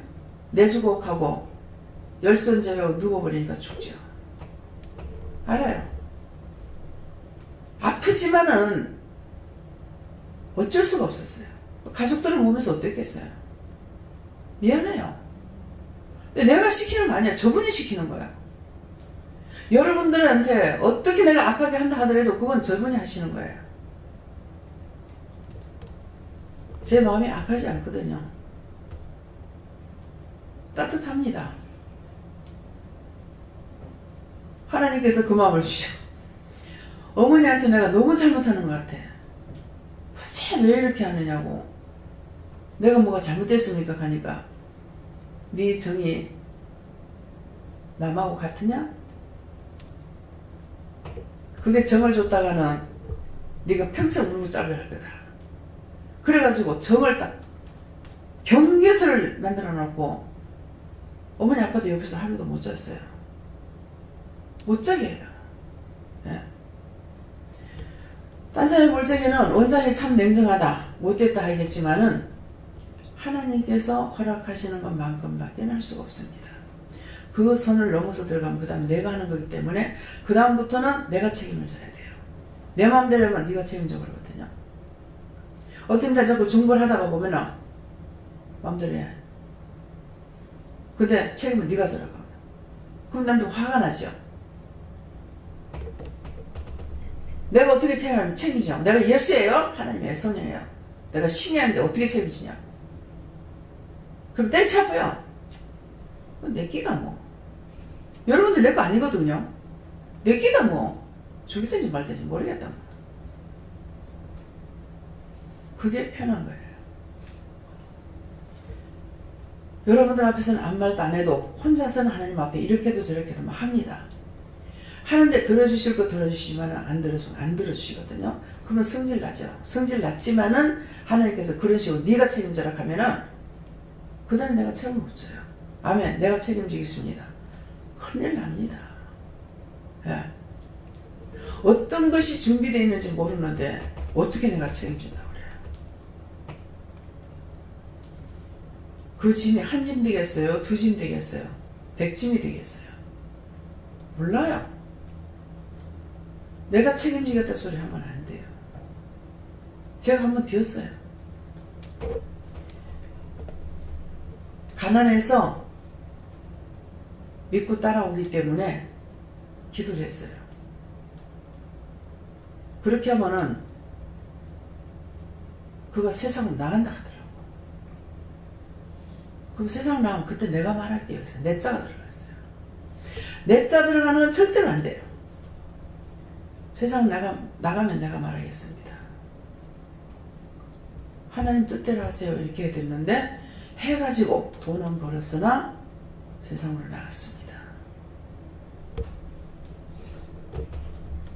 내주걱하고 열선제로 누워버리니까 죽죠. 알아요. 아프지만은 어쩔 수가 없었어요. 가족들을 보면서 어땠겠어요. 미안해요. 근데 내가 시키는 거 아니야. 저분이 시키는 거야. 여러분들한테 어떻게 내가 악하게 한다 하더라도 그건 저분이 하시는 거예요. 제 마음이 악하지 않거든요. 따뜻합니다. 하나님께서 그 마음을 주셔. 어머니한테 내가 너무 잘못하는 것 같아. 도대체 왜 이렇게 하느냐고. 내가 뭐가 잘못됐습니까? 하니까 네 정이 남하고 같으냐? 그게 정을 줬다가는 네가 평생 울고 짜고 할 거다. 그래가지고 정을 딱 경계선을 만들어 놓고 어머니 아빠도 옆에서 하루도 못 잤어요. 못 자게 해요. 예. 딴 사람이 볼 적에는 원장이 참 냉정하다, 못됐다 하겠지만은 하나님께서 허락하시는 것만큼밖에 할 수가 없습니다. 그 선을 넘어서 들어가면 그 다음 내가 하는 거기 때문에 그 다음부터는 내가 책임을 져야 돼요. 내 마음대로 하면 네가 책임져 버리거든요. 어떤 데 자꾸 중벌하다가 보면은 마음대로 해. 근데 책임을 네가 져라고. 그럼 난 또 화가 나죠. 내가 어떻게 책임지냐? 내가 예수예요? 하나님의 애손이에요. 내가 신이 아닌데 어떻게 책임지냐? 그럼 때려쳐봐요. 내 끼가 뭐. 여러분들 내 거 아니거든요. 내 끼가 뭐. 죽이든지 말든지 모르겠다. 그게 편한 거예요. 여러분들 앞에서는 아무 말도 안 해도 혼자서는 하나님 앞에 이렇게도 저렇게도 막 합니다. 하는데 들어주실 거 들어주시면 안 들어주시거든요. 그러면 성질 나죠. 성질 났지만은 하나님께서 그런 식으로 네가 책임져라 하면은 그 다음에 내가 책임 못 져요. 아멘. 내가 책임지겠습니다. 큰일 납니다. 예. 어떤 것이 준비되어 있는지 모르는데 어떻게 내가 책임진다고 그래요. 그 짐이 한 짐 되겠어요? 두 짐 되겠어요? 100짐이 되겠어요? 몰라요. 내가 책임지겠다 소리 하면 안 돼요. 제가 한번 뒤었어요. 가난해서 믿고 따라오기 때문에 기도를 했어요. 그렇게 하면은 그거 세상으로 나간다 하더라고. 그럼 세상 나가면 그때 내가 말할게요. 그래서 내 자가 들어갔어요. 내 자 들어가는 건 절대로 안 돼요. 세상 나가면 내가 말하겠습니다. 하나님 뜻대로 하세요. 이렇게 됐는데 해가지고 돈은 벌었으나 세상으로 나갔습니다.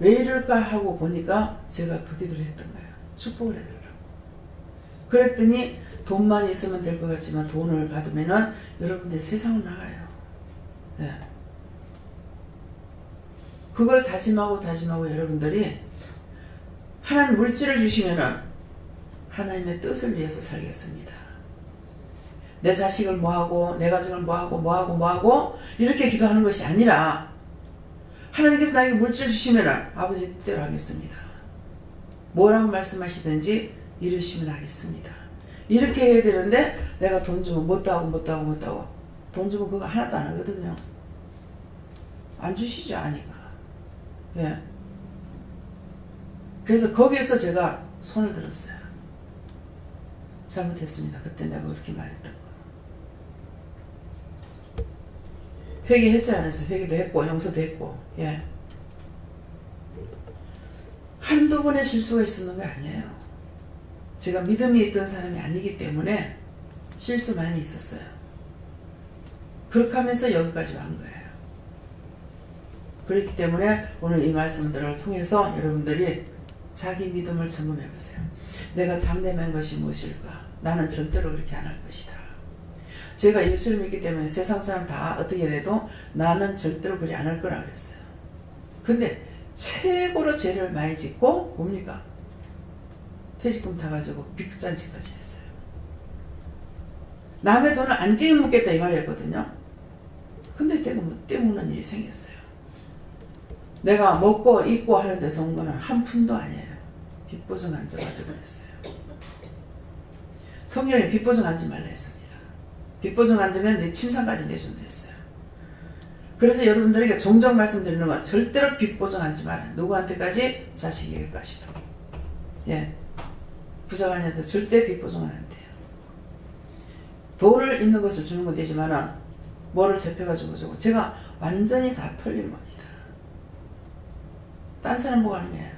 왜 이럴까 하고 보니까 제가 그 기도를 했던 거예요. 축복을 해달라고. 그랬더니 돈만 있으면 될 것 같지만 돈을 받으면은 여러분들 세상으로 나가요. 네. 그걸 다짐하고 여러분들이 하나님 물질을 주시면은 하나님의 뜻을 위해서 살겠습니다. 내 자식을 뭐하고 내 가정을 뭐하고 이렇게 기도하는 것이 아니라 하나님께서 나에게 물질 주시면은 아버지 뜻대로 하겠습니다. 뭐라고 말씀하시든지 이루시면 하겠습니다. 이렇게 해야 되는데 내가 돈 주면 못도 하고 돈 주면 그거 하나도 안 하거든요. 안 주시죠. 아니까. 예. 그래서 거기에서 제가 손을 들었어요. 잘못했습니다. 그때 내가 그렇게 말했던 거. 회개했어요, 안 했어요? 회개도 했고 용서도 했고. 예. 한두 번의 실수가 있었는 게 아니에요. 제가 믿음이 있던 사람이 아니기 때문에 실수 많이 있었어요. 그렇게 하면서 여기까지 온 거예요. 그렇기 때문에 오늘 이 말씀들을 통해서 여러분들이 자기 믿음을 점검해 보세요. 내가 장담한 것이 무엇일까? 나는 절대로 그렇게 안 할 것이다. 제가 예수를 믿기 때문에 세상 사람 다 어떻게 돼도 나는 절대로 그리 안 할 거라 그랬어요. 근데 최고로 죄를 많이 짓고 뭡니까? 퇴직금 타가지고 빚잔치까지 했어요. 남의 돈을 안 떼먹겠다 이 말이었거든요. 근데 떼먹는 일이 생겼어요. 내가 먹고 입고 하는 데서 온 거는 한 푼도 아니에요. 빚보증 앉아가지고 그랬어요. 성경에 빚보증 앉지 말라 했습니다. 빚보증 앉으면 내 침상까지 내준다 했어요. 그래서 여러분들에게 종종 말씀드리는 건 절대로 빚보증 앉지 마라. 누구한테까지? 자식에게까지도. 예. 부자간에도 절대 빚보증은 안 돼요. 돈을 있는 것을 주는 건 되지만은 뭐를 접해가지고 주고 제가 완전히 다 털린 겁니다. 딴 사람 보고 하는 게 아니에요.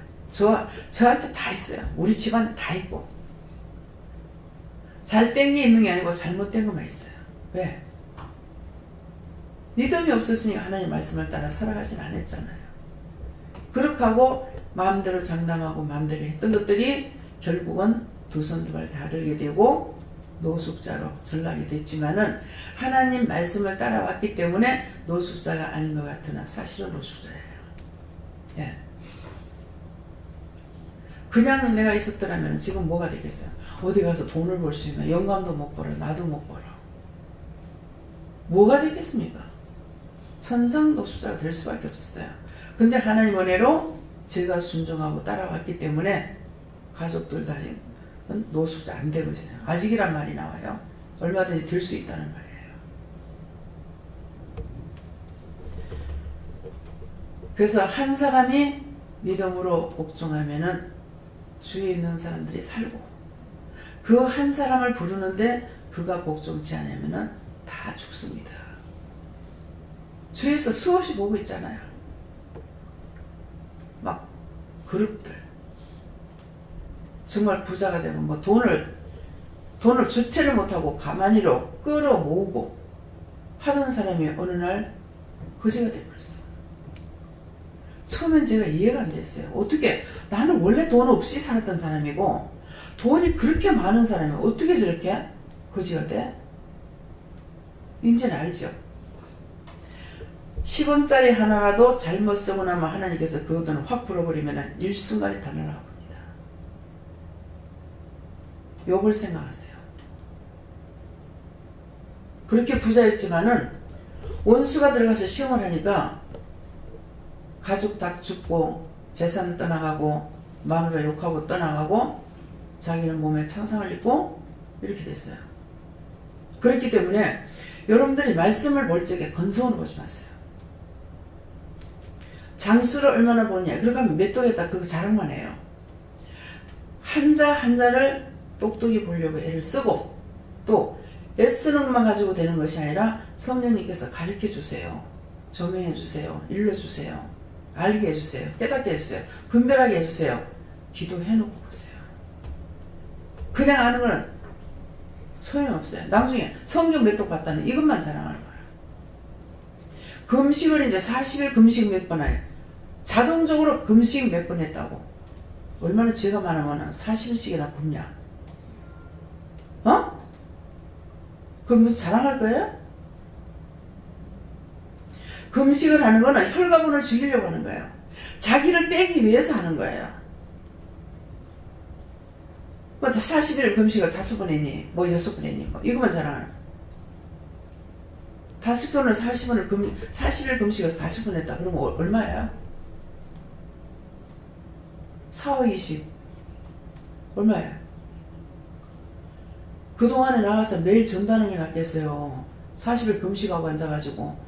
저한테 다 있어요. 우리 집안에 다 있고. 잘된 게 있는 게 아니고 잘못된 것만 있어요. 왜? 믿음이 없었으니까 하나님 말씀을 따라 살아가진 않았잖아요. 그렇게 하고 마음대로 장담하고 마음대로 했던 것들이 결국은 두 손 두 발 다 들게 되고 노숙자로 전락이 됐지만은 하나님 말씀을 따라왔기 때문에 노숙자가 아닌 것 같으나 사실은 노숙자예요. 예. 그냥 내가 있었더라면 지금 뭐가 되겠어요? 어디 가서 돈을 벌 수 있나? 영감도 못 벌어. 나도 못 벌어. 뭐가 되겠습니까? 천상 노숙자가 될 수밖에 없었어요. 근데 하나님 은혜로 제가 순종하고 따라왔기 때문에 가족들도 아직 노숙자 안 되고 있어요. 아직이란 말이 나와요. 얼마든지 될 수 있다는 말이에요. 그래서 한 사람이 믿음으로 복종하면은 주위에 있는 사람들이 살고 그 한 사람을 부르는데 그가 복종치 않으면은 다 죽습니다. 주위에서 수없이 보고 있잖아요. 막 그룹들 정말 부자가 되면 뭐 돈을 주체를 못하고 가만히로 끌어모으고 하던 사람이 어느 날 거지가 되어버렸어. 처음엔 제가 이해가 안 됐어요. 어떻게 나는 원래 돈 없이 살았던 사람이고 돈이 그렇게 많은 사람이 어떻게 저렇게 거지가 돼? 이제는 알죠. 10원짜리 하나라도 잘못 쓰고 나면 하나님께서 그 돈을 확 불어버리면 일순간에 다 날아갑니다. 욕을 생각하세요. 그렇게 부자였지만은 원수가 들어가서 시험을 하니까 가족 다 죽고 재산 떠나가고 마누라 욕하고 떠나가고 자기는 몸에 창상을 입고 이렇게 됐어요. 그렇기 때문에 여러분들이 말씀을 볼 적에 건성으로 보지 마세요. 장수를 얼마나 보느냐. 그렇게 하면 몇 도겠다 그거 자랑만 해요. 한자 한자를 똑똑히 보려고 애를 쓰고 또 애쓰는 것만 가지고 되는 것이 아니라 성령님께서 가르쳐 주세요. 조명해 주세요. 일러주세요. 알게 해주세요. 깨닫게 해주세요. 분별하게 해주세요. 기도해놓고 보세요. 그냥 아는 거는 소용없어요. 나중에 성경 몇 독 봤다는 이것만 자랑하는 거예요. 금식을 이제 40일 금식 몇 번 해요. 자동적으로 금식 몇 번 했다고. 얼마나 죄가 많으면 40일씩이나 굶냐. 어? 그럼 무슨 자랑할 거예요? 금식을 하는 거는 혈가분을 죽이려고 하는 거예요. 자기를 빼기 위해서 하는 거예요. 뭐 40일 금식을 5번 했니? 뭐 6번 했니? 뭐 이것만 자랑하는. 5번을 40일 금식을 5번 했다. 그러면 얼마예요? 4, 5, 20. 얼마예요? 그동안에 나가서 매일 전다는 게 낫겠어요. 40일 금식하고 앉아가지고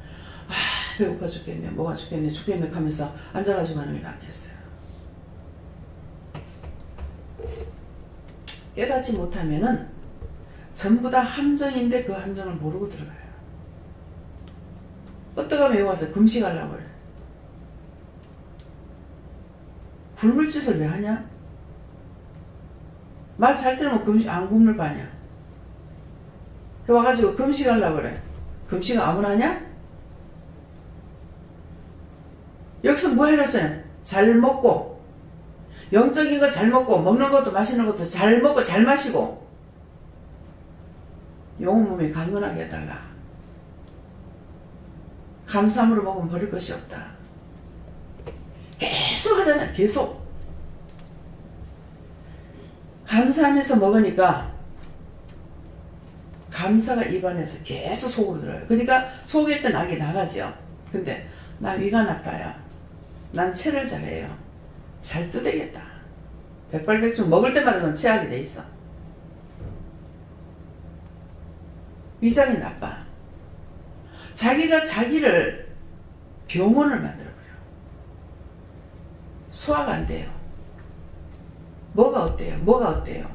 배고파 죽겠네, 뭐가 죽겠네 하면서 앉아가지고 하는 게 낫겠어요. 깨닫지 못하면은 전부 다 함정인데 그 함정을 모르고 들어가요. 어떡 하면 여기 와서 금식하려고 그래. 굶을 짓을 왜 하냐? 말 잘 들으면 금식 안 굶을 거 아니야. 와가지고 금식하려고 그래. 금식은 아무나 하냐? 여기서 뭐 해놨어요? 잘 먹고 영적인 거 잘 먹고 먹는 것도 마시는 것도 잘 먹고 잘 마시고 영혼 몸이 강건하게 해달라. 감사함으로 먹으면 버릴 것이 없다. 계속 하잖아요. 계속. 감사하면서 먹으니까 감사가 입안에서 계속 속으로 들어요. 그러니까 속에 있던 악이 나가죠. 근데 나 위가 나빠요. 난 체를 잘해요. 잘 뜨되겠다. 백발백중 먹을 때마다 그건 체하게 돼 있어. 위장이 나빠. 자기가 자기를 병원을 만들어버려. 소화가 안 돼요. 뭐가 어때요? 뭐가 어때요?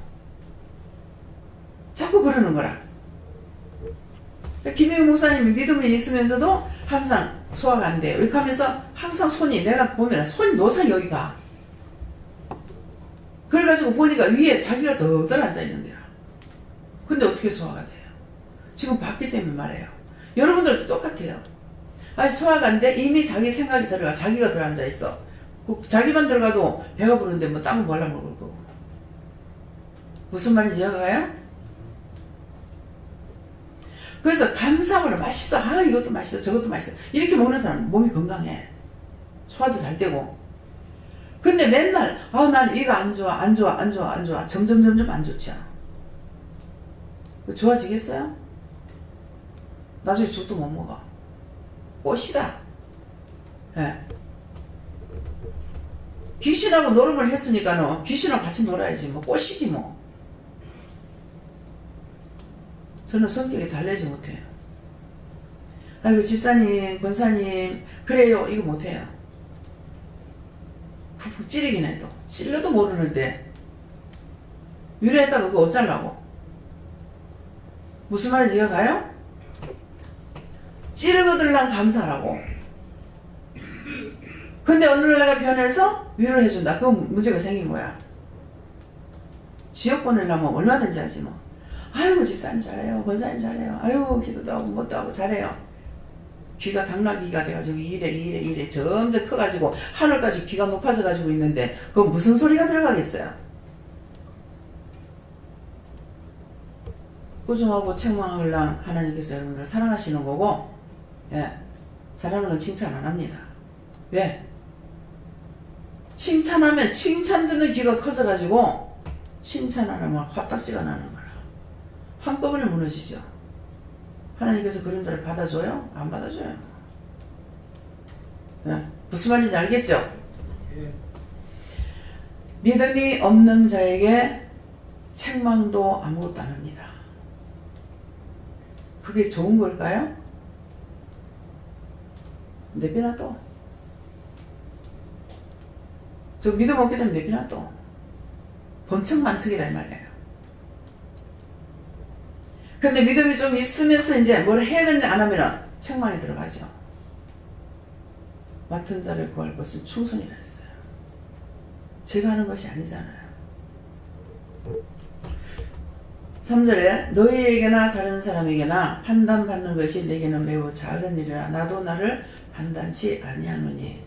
자꾸 그러는 거라. 김혜우 목사님이 믿음이 있으면서도 항상 소화가 안 돼요. 이렇게 하면서 항상 손이, 내가 보면 손이 노상 여기가. 그래가지고 보니까 위에 자기가 더 앉아 있는 거야. 근데 어떻게 소화가 돼요? 지금 봤기 때문에 말해요. 여러분들도 똑같아요. 아니 소화가 안 돼? 이미 자기 생각이 들어가. 자기가 들어앉아 있어. 자기만 들어가도 배가 부르는데 뭐 딴 거 몰라 먹을 거고. 무슨 말인지 이해가요? 그래서 감사함으로 맛있어. 아 이것도 맛있어. 저것도 맛있어. 이렇게 먹는 사람은 몸이 건강해. 소화도 잘 되고. 근데 맨날 난 이거 안 좋아 안 좋아 안 좋아 안 좋아 점점 안 좋죠. 좋아지겠어요? 나중에 죽도 못 먹어. 꽃이다. 예. 귀신하고 노름을 했으니까는 귀신하고 같이 놀아야지 뭐 꽃이지 뭐. 저는 성격이 달래지 못해요. 아이고 집사님 권사님 그래요 이거 못해요. 푹푹 찌르긴 해도 찔러도 모르는데 유래했다가 그거 어쩌려고. 무슨 말인지 이해가요? 찌르거들랑 감사하라고. 근데 어느 날 내가 변해서 위로를 해준다. 그 문제가 생긴 거야. 지옥 보내려면 얼마든지 하지 뭐. 아이고 집사님 잘해요. 권사님 잘해요. 아이고 기도도 하고 뭣도 하고 잘해요. 귀가 당나귀가 돼가지고 이래 점점 커가지고 하늘까지 귀가 높아져가지고 있는데 그건 무슨 소리가 들어가겠어요. 꾸중하고 책망하려면 하나님께서 여러분들 사랑하시는 거고, 예, 잘하는 건 칭찬 안 합니다. 왜? 칭찬하면 칭찬 듣는 귀가 커져가지고 칭찬 안 하면 화딱지가 나는 거라. 한꺼번에 무너지죠. 하나님께서 그런 자를 받아줘요? 안 받아줘요. 예, 무슨 말인지 알겠죠? 믿음이 없는 자에게 책망도 아무것도 안 합니다. 그게 좋은 걸까요? 내비놔둬. 저 믿음 없게 되면 내비놔둬. 번쩍만척이란 말이에요. 근데 믿음이 좀 있으면서 이제 뭘 해야 되는데 안 하면 책망이 들어가죠. 맡은 자를 구할 것은 충성이라 했어요. 제가 하는 것이 아니잖아요. 3절에 너희에게나 다른 사람에게나 판단받는 것이 내게는 매우 작은 일이라 나도 나를 판단치 아니하노니. 이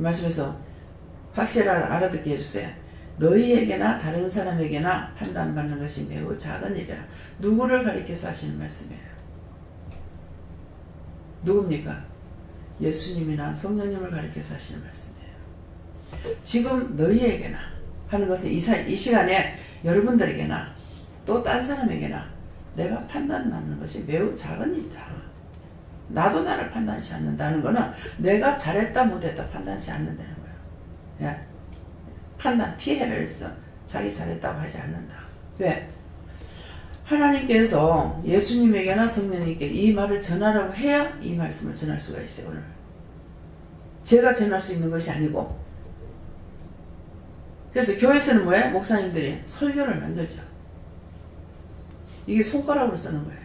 말씀에서 확실하게 알아듣게 해주세요. 너희에게나 다른 사람에게나 판단받는 것이 매우 작은 일이라. 누구를 가리켜서 하시는 말씀이에요? 누굽니까? 예수님이나 성령님을 가리켜서 하시는 말씀이에요. 지금 너희에게나 하는 것은 이 시간에 여러분들에게나 또 딴 사람에게나 내가 판단받는 것이 매우 작은 일이다. 나도 나를 판단치 않는다는 것은 내가 잘했다 못했다 판단치 않는다는 거예요. 예. 판단, 피해를 해서 자기 잘했다고 하지 않는다. 왜? 하나님께서 예수님에게나 성령님께 이 말을 전하라고 해야 이 말씀을 전할 수가 있어요. 오늘 제가 전할 수 있는 것이 아니고. 그래서 교회에서는 뭐예요? 목사님들이 설교를 만들죠. 이게 손가락으로 쓰는 거예요.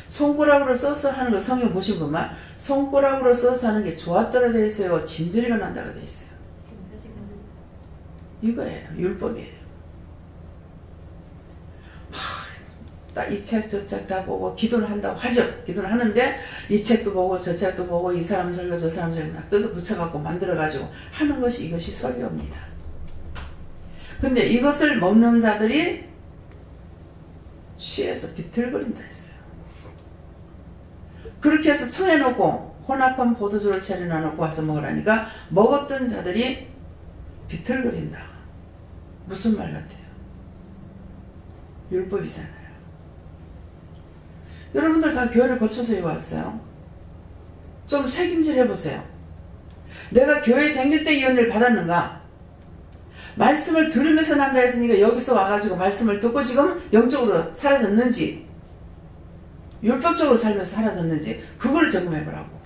손가락으로 써서 하는 거 성경 보신 분만 손가락으로 써서 하는 게 좋았더라 되어 있어요. 진저리가 난다고 되어 있어요. 이거예요. 율법이에요. 딱 이 책 저 책 다 보고 기도를 한다고 하죠. 기도를 하는데 이 책도 보고 저 책도 보고 이 사람 설교 저 사람 설교 막 뜯어 붙여갖고 만들어가지고 하는 것이 이것이 설교입니다. 근데 이것을 먹는 자들이 취해서 비틀거린다 했어요. 그렇게 해서 청해놓고 혼합한 포도주를 차려놔놓고 와서 먹으라니까 먹었던 자들이 비틀거린다. 무슨 말 같아요? 율법이잖아요. 여러분들 다 교회를 거쳐서 왔어요. 좀 책임질 해보세요. 내가 교회에 다닐 때 이 은혜를 받았는가? 말씀을 들으면서 난다 했으니까 여기서 와가지고 말씀을 듣고 지금 영적으로 사라졌는지 율법적으로 살면서 사라졌는지 그걸 점검해보라고.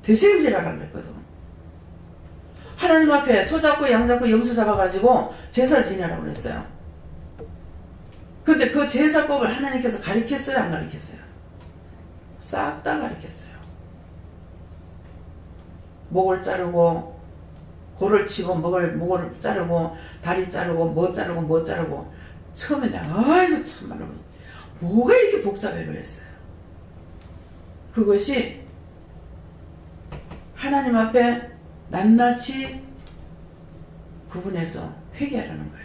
되새김질하라고 그랬거든. 하나님 앞에 소 잡고 양 잡고 염소 잡아가지고 제사를 지내라고 그랬어요. 근데 그 제사법을 하나님께서 가르쳤어요? 안 가르쳤어요? 싹 다 가르쳤어요. 목을 자르고 골을 치고 목을 자르고 다리 자르고 뭐 자르고 처음에 내가 아이고 참말로 뭐가 이렇게 복잡해 그랬어요. 그것이 하나님 앞에 낱낱이 구분해서 회개하라는 거예요.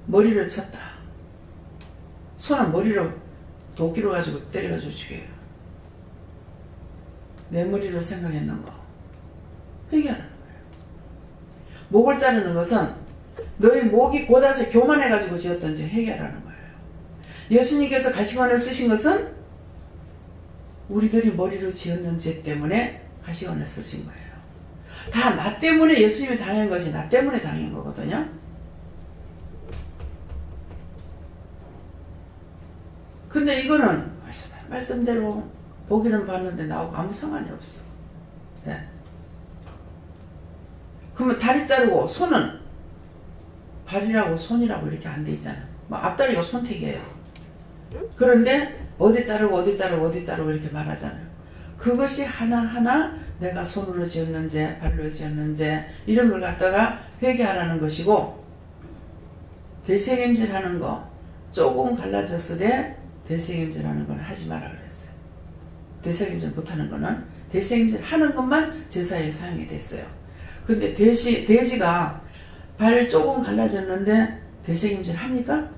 머리를 쳤다. 손은 머리로 도끼로 가지고 때려가지고 죽여요. 내 머리로 생각했는 거 회개하는 거예요. 목을 자르는 것은 너희 목이 곧아서 교만해가지고 지었던지 회개하라는 거예요. 예수님께서 가시관을 쓰신 것은 우리들이 머리로 지었는 죄 때문에 가시관을 쓰신 거예요. 다 나 때문에 예수님이 당한 것이 나 때문에 당한 거거든요. 근데 이거는 말씀대로 보기는 봤는데 나하고 아무 상관이 없어. 네. 그러면 다리 자르고 손은 발이라고 손이라고 이렇게 안 돼 있잖아. 뭐 앞다리가 손택이에요. 그런데 어디 자르고 이렇게 말하잖아요. 그것이 하나하나 내가 손으로 지었는지 발로 지었는지 이런 걸 갖다가 회개하라는 것이고, 되새김질하는 거 조금 갈라졌을 때 되새김질하는 건 하지 마라 그랬어요. 되새김질 못하는 거는 되새김질 하는 것만 제사에 사용이 됐어요. 근데 돼지가 발 조금 갈라졌는데 되새김질 합니까?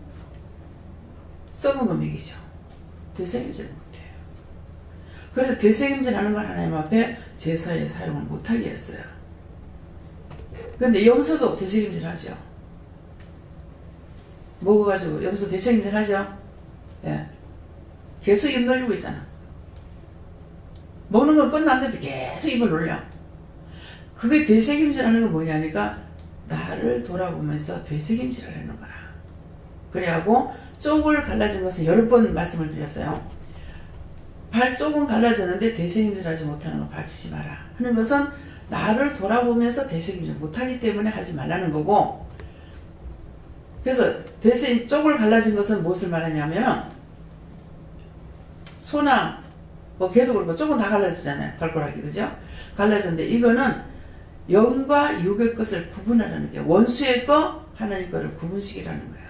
썩은 거 먹이죠. 되새김질 못해요. 그래서 되새김질 하는 건 하나님 앞에 제사에 사용을 못하게 했어요. 근데 염소도 되새김질 하죠. 먹어가지고 염소 되새김질 하죠. 예. 계속 입 놀리고 있잖아. 먹는 건 끝났는데 계속 입을 놀려. 그게 되새김질 하는 건 뭐냐니까 나를 돌아보면서 되새김질 하려는 거라. 그래하고 쪽을 갈라진 것은 여러 번 말씀을 드렸어요. 발 쪽은 갈라졌는데 되새김질 하지 못하는 거 봐주지 마라 하는 것은 나를 돌아보면서 되새김질 못하기 때문에 하지 말라는 거고, 그래서 쪽을 갈라진 것은 무엇을 말하냐면 소나 뭐 개도 그렇고 쪽은 다 갈라지잖아요. 발가락이, 그죠? 갈라졌는데 이거는 영과 육의 것을 구분하라는 게, 원수의 거 하나님 거를 구분시키라는 거예요.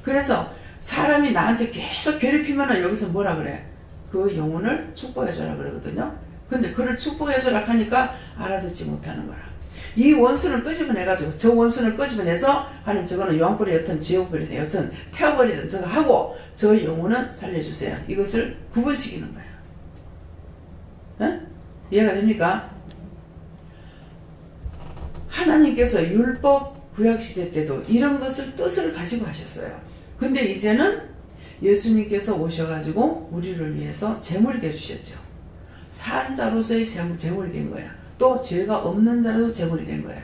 그래서 사람이 나한테 계속 괴롭히면은 여기서 뭐라 그래? 그 영혼을 축복해줘라 그러거든요. 근데 그를 축복해줘라 하니까 알아듣지 못하는 거라. 이 원수를 끄집어내가지고 저 원수를 끄집어내서 하나님 저거는 요한불에 여튼 지옥불이든 여튼 태워버리든 저거 하고 저 영혼은 살려주세요. 이것을 구분시키는 거예요. 에? 이해가 됩니까? 하나님께서 율법 구약시대 때도 이런 것을 뜻을 가지고 하셨어요. 근데 이제는 예수님께서 오셔가지고 우리를 위해서 제물이 되어주셨죠. 산 자로서의 제물이 된 거야. 또 죄가 없는 자로서 제물이 된 거야.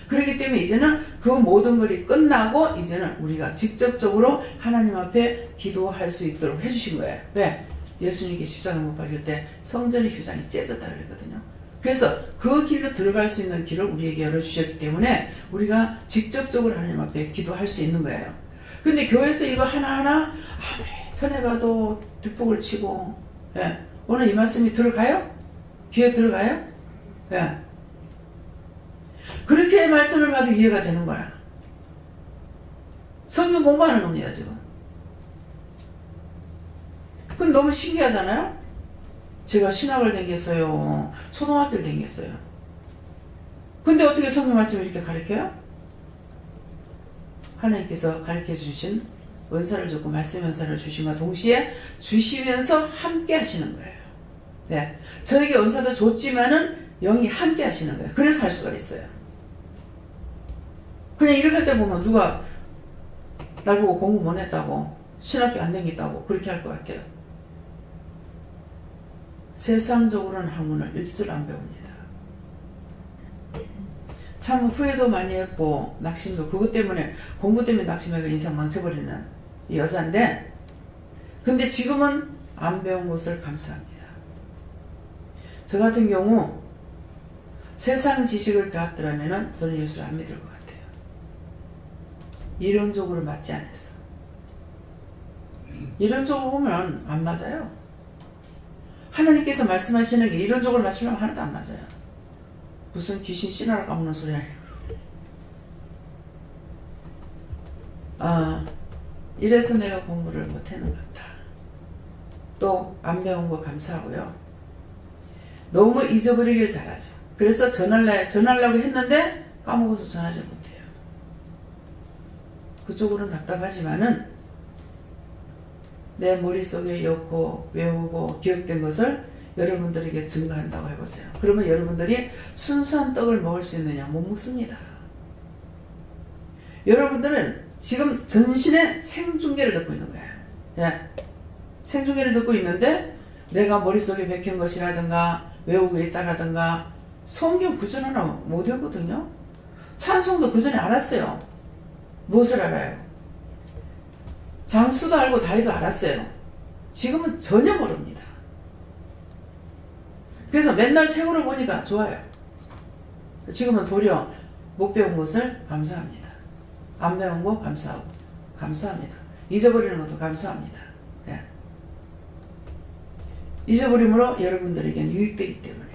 그렇기 때문에 이제는 그 모든 것이 끝나고 이제는 우리가 직접적으로 하나님 앞에 기도할 수 있도록 해주신 거예요. 왜? 예수님께 십자가 못 박힐 때 성전의 휴장이 째졌다 그랬거든요. 그래서 그 길로 들어갈 수 있는 길을 우리에게 열어주셨기 때문에 우리가 직접적으로 하나님 앞에 기도할 수 있는 거예요. 근데 교회에서 이거 하나하나 아무리 전해봐도 뒷북을 치고, 예. 오늘 이 말씀이 들어가요? 귀에 들어가요? 예. 그렇게 말씀을 봐도 이해가 되는 거야. 성경 공부하는 겁니다 지금. 그건 너무 신기하잖아요. 제가 신학을 다녔어요. 초등학교를 다녔어요. 근데 어떻게 성경 말씀을 이렇게 가르쳐요? 하나님께서 가르쳐 주신 은사를 줬고 말씀 은사를 주신과 동시에 주시면서 함께 하시는 거예요. 네. 저에게 은사도 줬지만은 영이 함께 하시는 거예요. 그래서 할 수가 있어요. 그냥 이렇게 할 때 보면 누가 날 보고 공부 못 했다고, 신학교 안 다녔다고 그렇게 할 것 같아요. 세상적으로는 학문을 일절 안 배웁니다. 참 후회도 많이 했고 낙심도, 그것 때문에, 공부 때문에 낙심해서 인생 망쳐버리는 이 여자인데, 근데 지금은 안 배운 것을 감사합니다. 저 같은 경우 세상 지식을 배웠더라면 저는 예수를 안 믿을 것 같아요. 이론적으로 맞지 않았어. 이론적으로 보면 안 맞아요. 하나님께서 말씀하시는 게 이론적으로 맞추려면 하나도 안 맞아요. 무슨 귀신 씨나라 까먹는 소리 아니에요. 이래서 내가 공부를 못하는 것 같다. 또 안 배운 거 감사하고요. 너무 잊어버리길 잘하죠. 그래서 전하려고 했는데 까먹어서 전하지 못해요. 그쪽으로는 답답하지만은 내 머릿속에 엮고 외우고 기억된 것을 여러분들에게 증거한다고 해보세요. 그러면 여러분들이 순수한 떡을 먹을 수 있느냐? 못 먹습니다. 여러분들은 지금 전신에 생중계를 듣고 있는 거예요. 예. 생중계를 듣고 있는데 내가 머릿속에 박힌 것이라든가 외우고 있다라든가 성경 구절 하나 못 외우거든요. 찬송도 그 전에 알았어요. 무엇을 알아요? 장수도 알고 다이도 알았어요. 지금은 전혀 모릅니다. 그래서 맨날 책으로 보니까 좋아요. 지금은 도리어 못 배운 것을 감사합니다. 안 배운 거 감사하고, 감사합니다. 잊어버리는 것도 감사합니다. 예. 잊어버림으로 여러분들에게는 유익되기 때문에,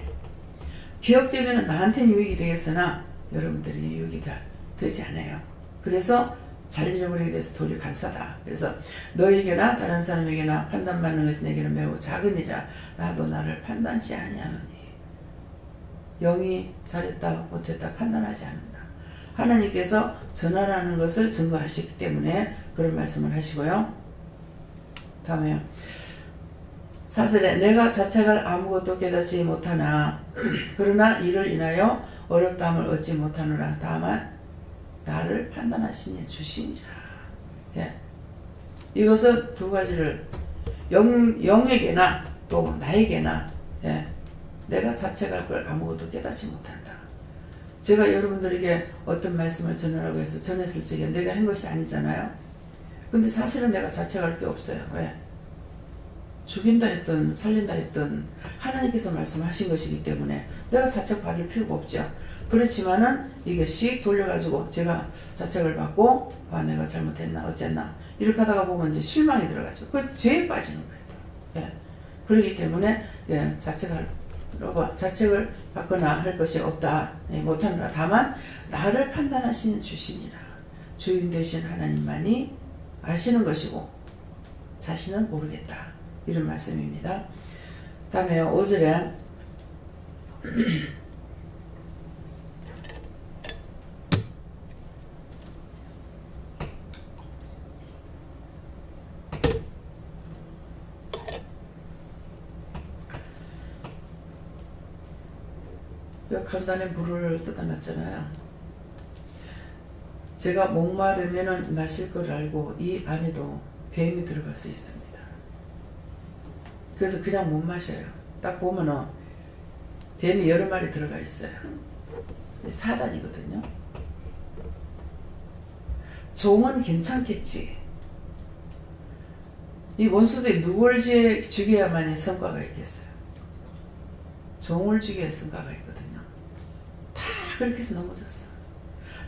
기억되면 나한테는 유익이 되겠으나 여러분들에게 유익이 되지 않아요. 그래서 잘 잃어버리게 돼서 도리어 감사다. 그래서 너에게나 다른 사람에게나 판단받는 것이 내게는 매우 작은 일이라 나도 나를 판단치 아니하노니. 영이 잘했다 못했다 판단하지 않는다. 하나님께서 전하라는 것을 증거하시기 때문에 그런 말씀을 하시고요. 다음에요. 4절에 내가 자책할 아무것도 깨닫지 못하나 그러나 이를 인하여 어렵다함을 얻지 못하노라. 다만 나를 판단하시니 주시니라. 예. 이것은 두 가지를 영에게나 또 나에게나, 예. 내가 자책할 걸 아무것도 깨닫지 못한다. 제가 여러분들에게 어떤 말씀을 전하라고 해서 전했을 적에 내가 한 것이 아니잖아요. 근데 사실은 내가 자책할 게 없어요. 왜? 죽인다 했든 살린다 했든 하나님께서 말씀하신 것이기 때문에 내가 자책받을 필요가 없죠. 그렇지만은 이게 씩 돌려가지고 제가 자책을 받고 내가 잘못했나 어쨌나 이렇게 하다가 보면 이제 실망이 들어가죠. 그 죄에 빠지는 거예요. 예. 그렇기 때문에 예, 자책을 받거나 할 것이 없다. 예, 못하느라. 다만 나를 판단하시는 주시니라. 주인 되신 하나님만이 아시는 것이고 자신은 모르겠다. 이런 말씀입니다. 다음에 5절에 간단에 물을 뜯어놨잖아요. 제가 목마르면 마실 걸 알고 이 안에도 뱀이 들어갈 수 있습니다. 그래서 그냥 못 마셔요. 딱 보면은 뱀이 여러 마리 들어가 있어요. 사단이거든요. 종은 괜찮겠지. 이 원수들이 누굴 죽여야만이 성과가 있겠어요. 종을 죽여야 성과가 있거든요. 다 그렇게 해서 넘어졌어.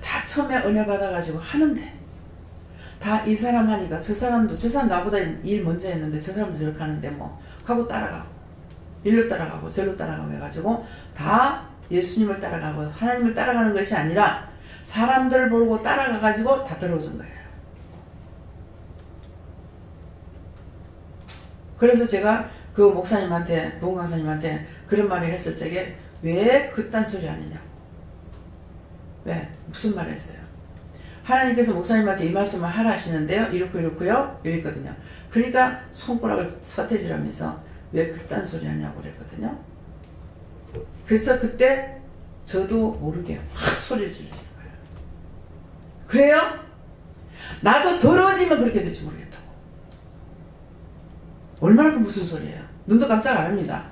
다 처음에 은혜 받아가지고 하는데 다 이 사람 하니까 저 사람 나보다 일 먼저 했는데 저 사람도 저렇게 하는데 뭐 하고 따라가고 일로 따라가고 절로 따라가고 해가지고 다 예수님을 따라가고 하나님을 따라가는 것이 아니라 사람들을 보고 따라가가지고 다 들어오는 거예요. 그래서 제가 그 목사님한테, 부흥 강사님한테 그런 말을 했을 적에 왜 그딴 소리 하느냐고. 왜? 무슨 말 했어요? 하나님께서 목사님한테 이 말씀을 하라 하시는데요. 이렇고 이렇고요. 이랬거든요. 그러니까 손가락을 서태지라면서 왜 그딴 소리 하냐고 그랬거든요. 그래서 그때 저도 모르게 확 소리를 지르신 거예요. 그래요? 나도 더러워지면 그렇게 될지 모르겠다고. 얼마나 무슨 소리예요. 눈도 깜짝 안 합니다.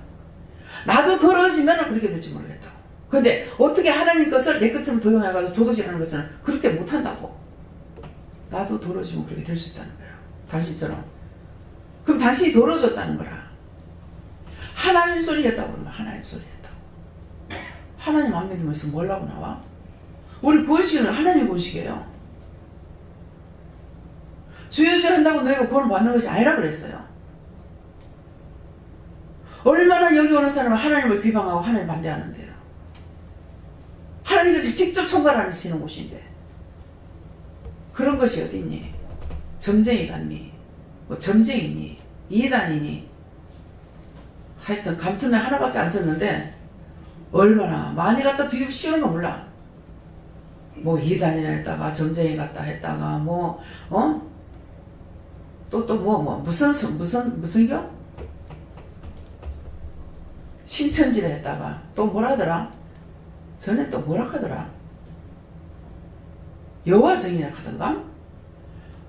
나도 더러워지면 그렇게 될지 모르겠다고. 근데 어떻게 하나님 것을 내 것처럼 도용해가지고 도둑질하는 것은 그렇게 못한다고. 나도 더러워지면 그렇게 될 수 있다는 거예요. 당신처럼. 그럼 당신이 더러워졌다는 거라. 하나님 소리 했다고 그러면 하나님 소리 했다고. 하나님 안 믿으면서 뭐라고 나와? 우리 구원식은 하나님 구원식이에요. 주여주 한다고 너희가 구원 받는 것이 아니라 그랬어요. 얼마나 여기 오는 사람은 하나님을 비방하고 하나님 반대하는데요. 하나님께서 직접 총괄하시는 곳인데 그런 것이 어딨니? 점쟁이 같니? 뭐 점쟁이니? 이단이니? 하여튼 감투는 하나밖에 안 썼는데 얼마나 많이 갖다 뒤집어 씌우는 거 몰라. 뭐 이단이라 했다가 점쟁이 같다 했다가 뭐 또 무슨 겨? 신천지라 했다가 또 뭐라 하더라? 전에 또 뭐라 하더라? 여화정이라 하던가?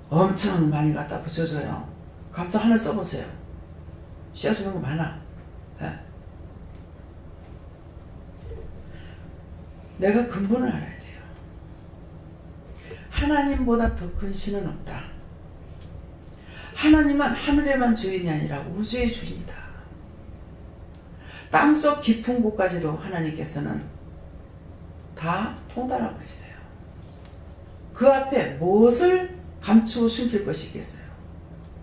엄청 많이 갖다 붙여줘요. 감도 하나 써보세요. 씌워주는 거 많아. 네. 내가 근본을 알아야 돼요. 하나님보다 더 큰 신은 없다. 하나님은 하늘에만 주인이 아니라 우주의 주인이다. 땅속 깊은 곳까지도 하나님께서는 다 통달하고 있어요. 그 앞에 무엇을 감추고 숨길 것이 있겠어요.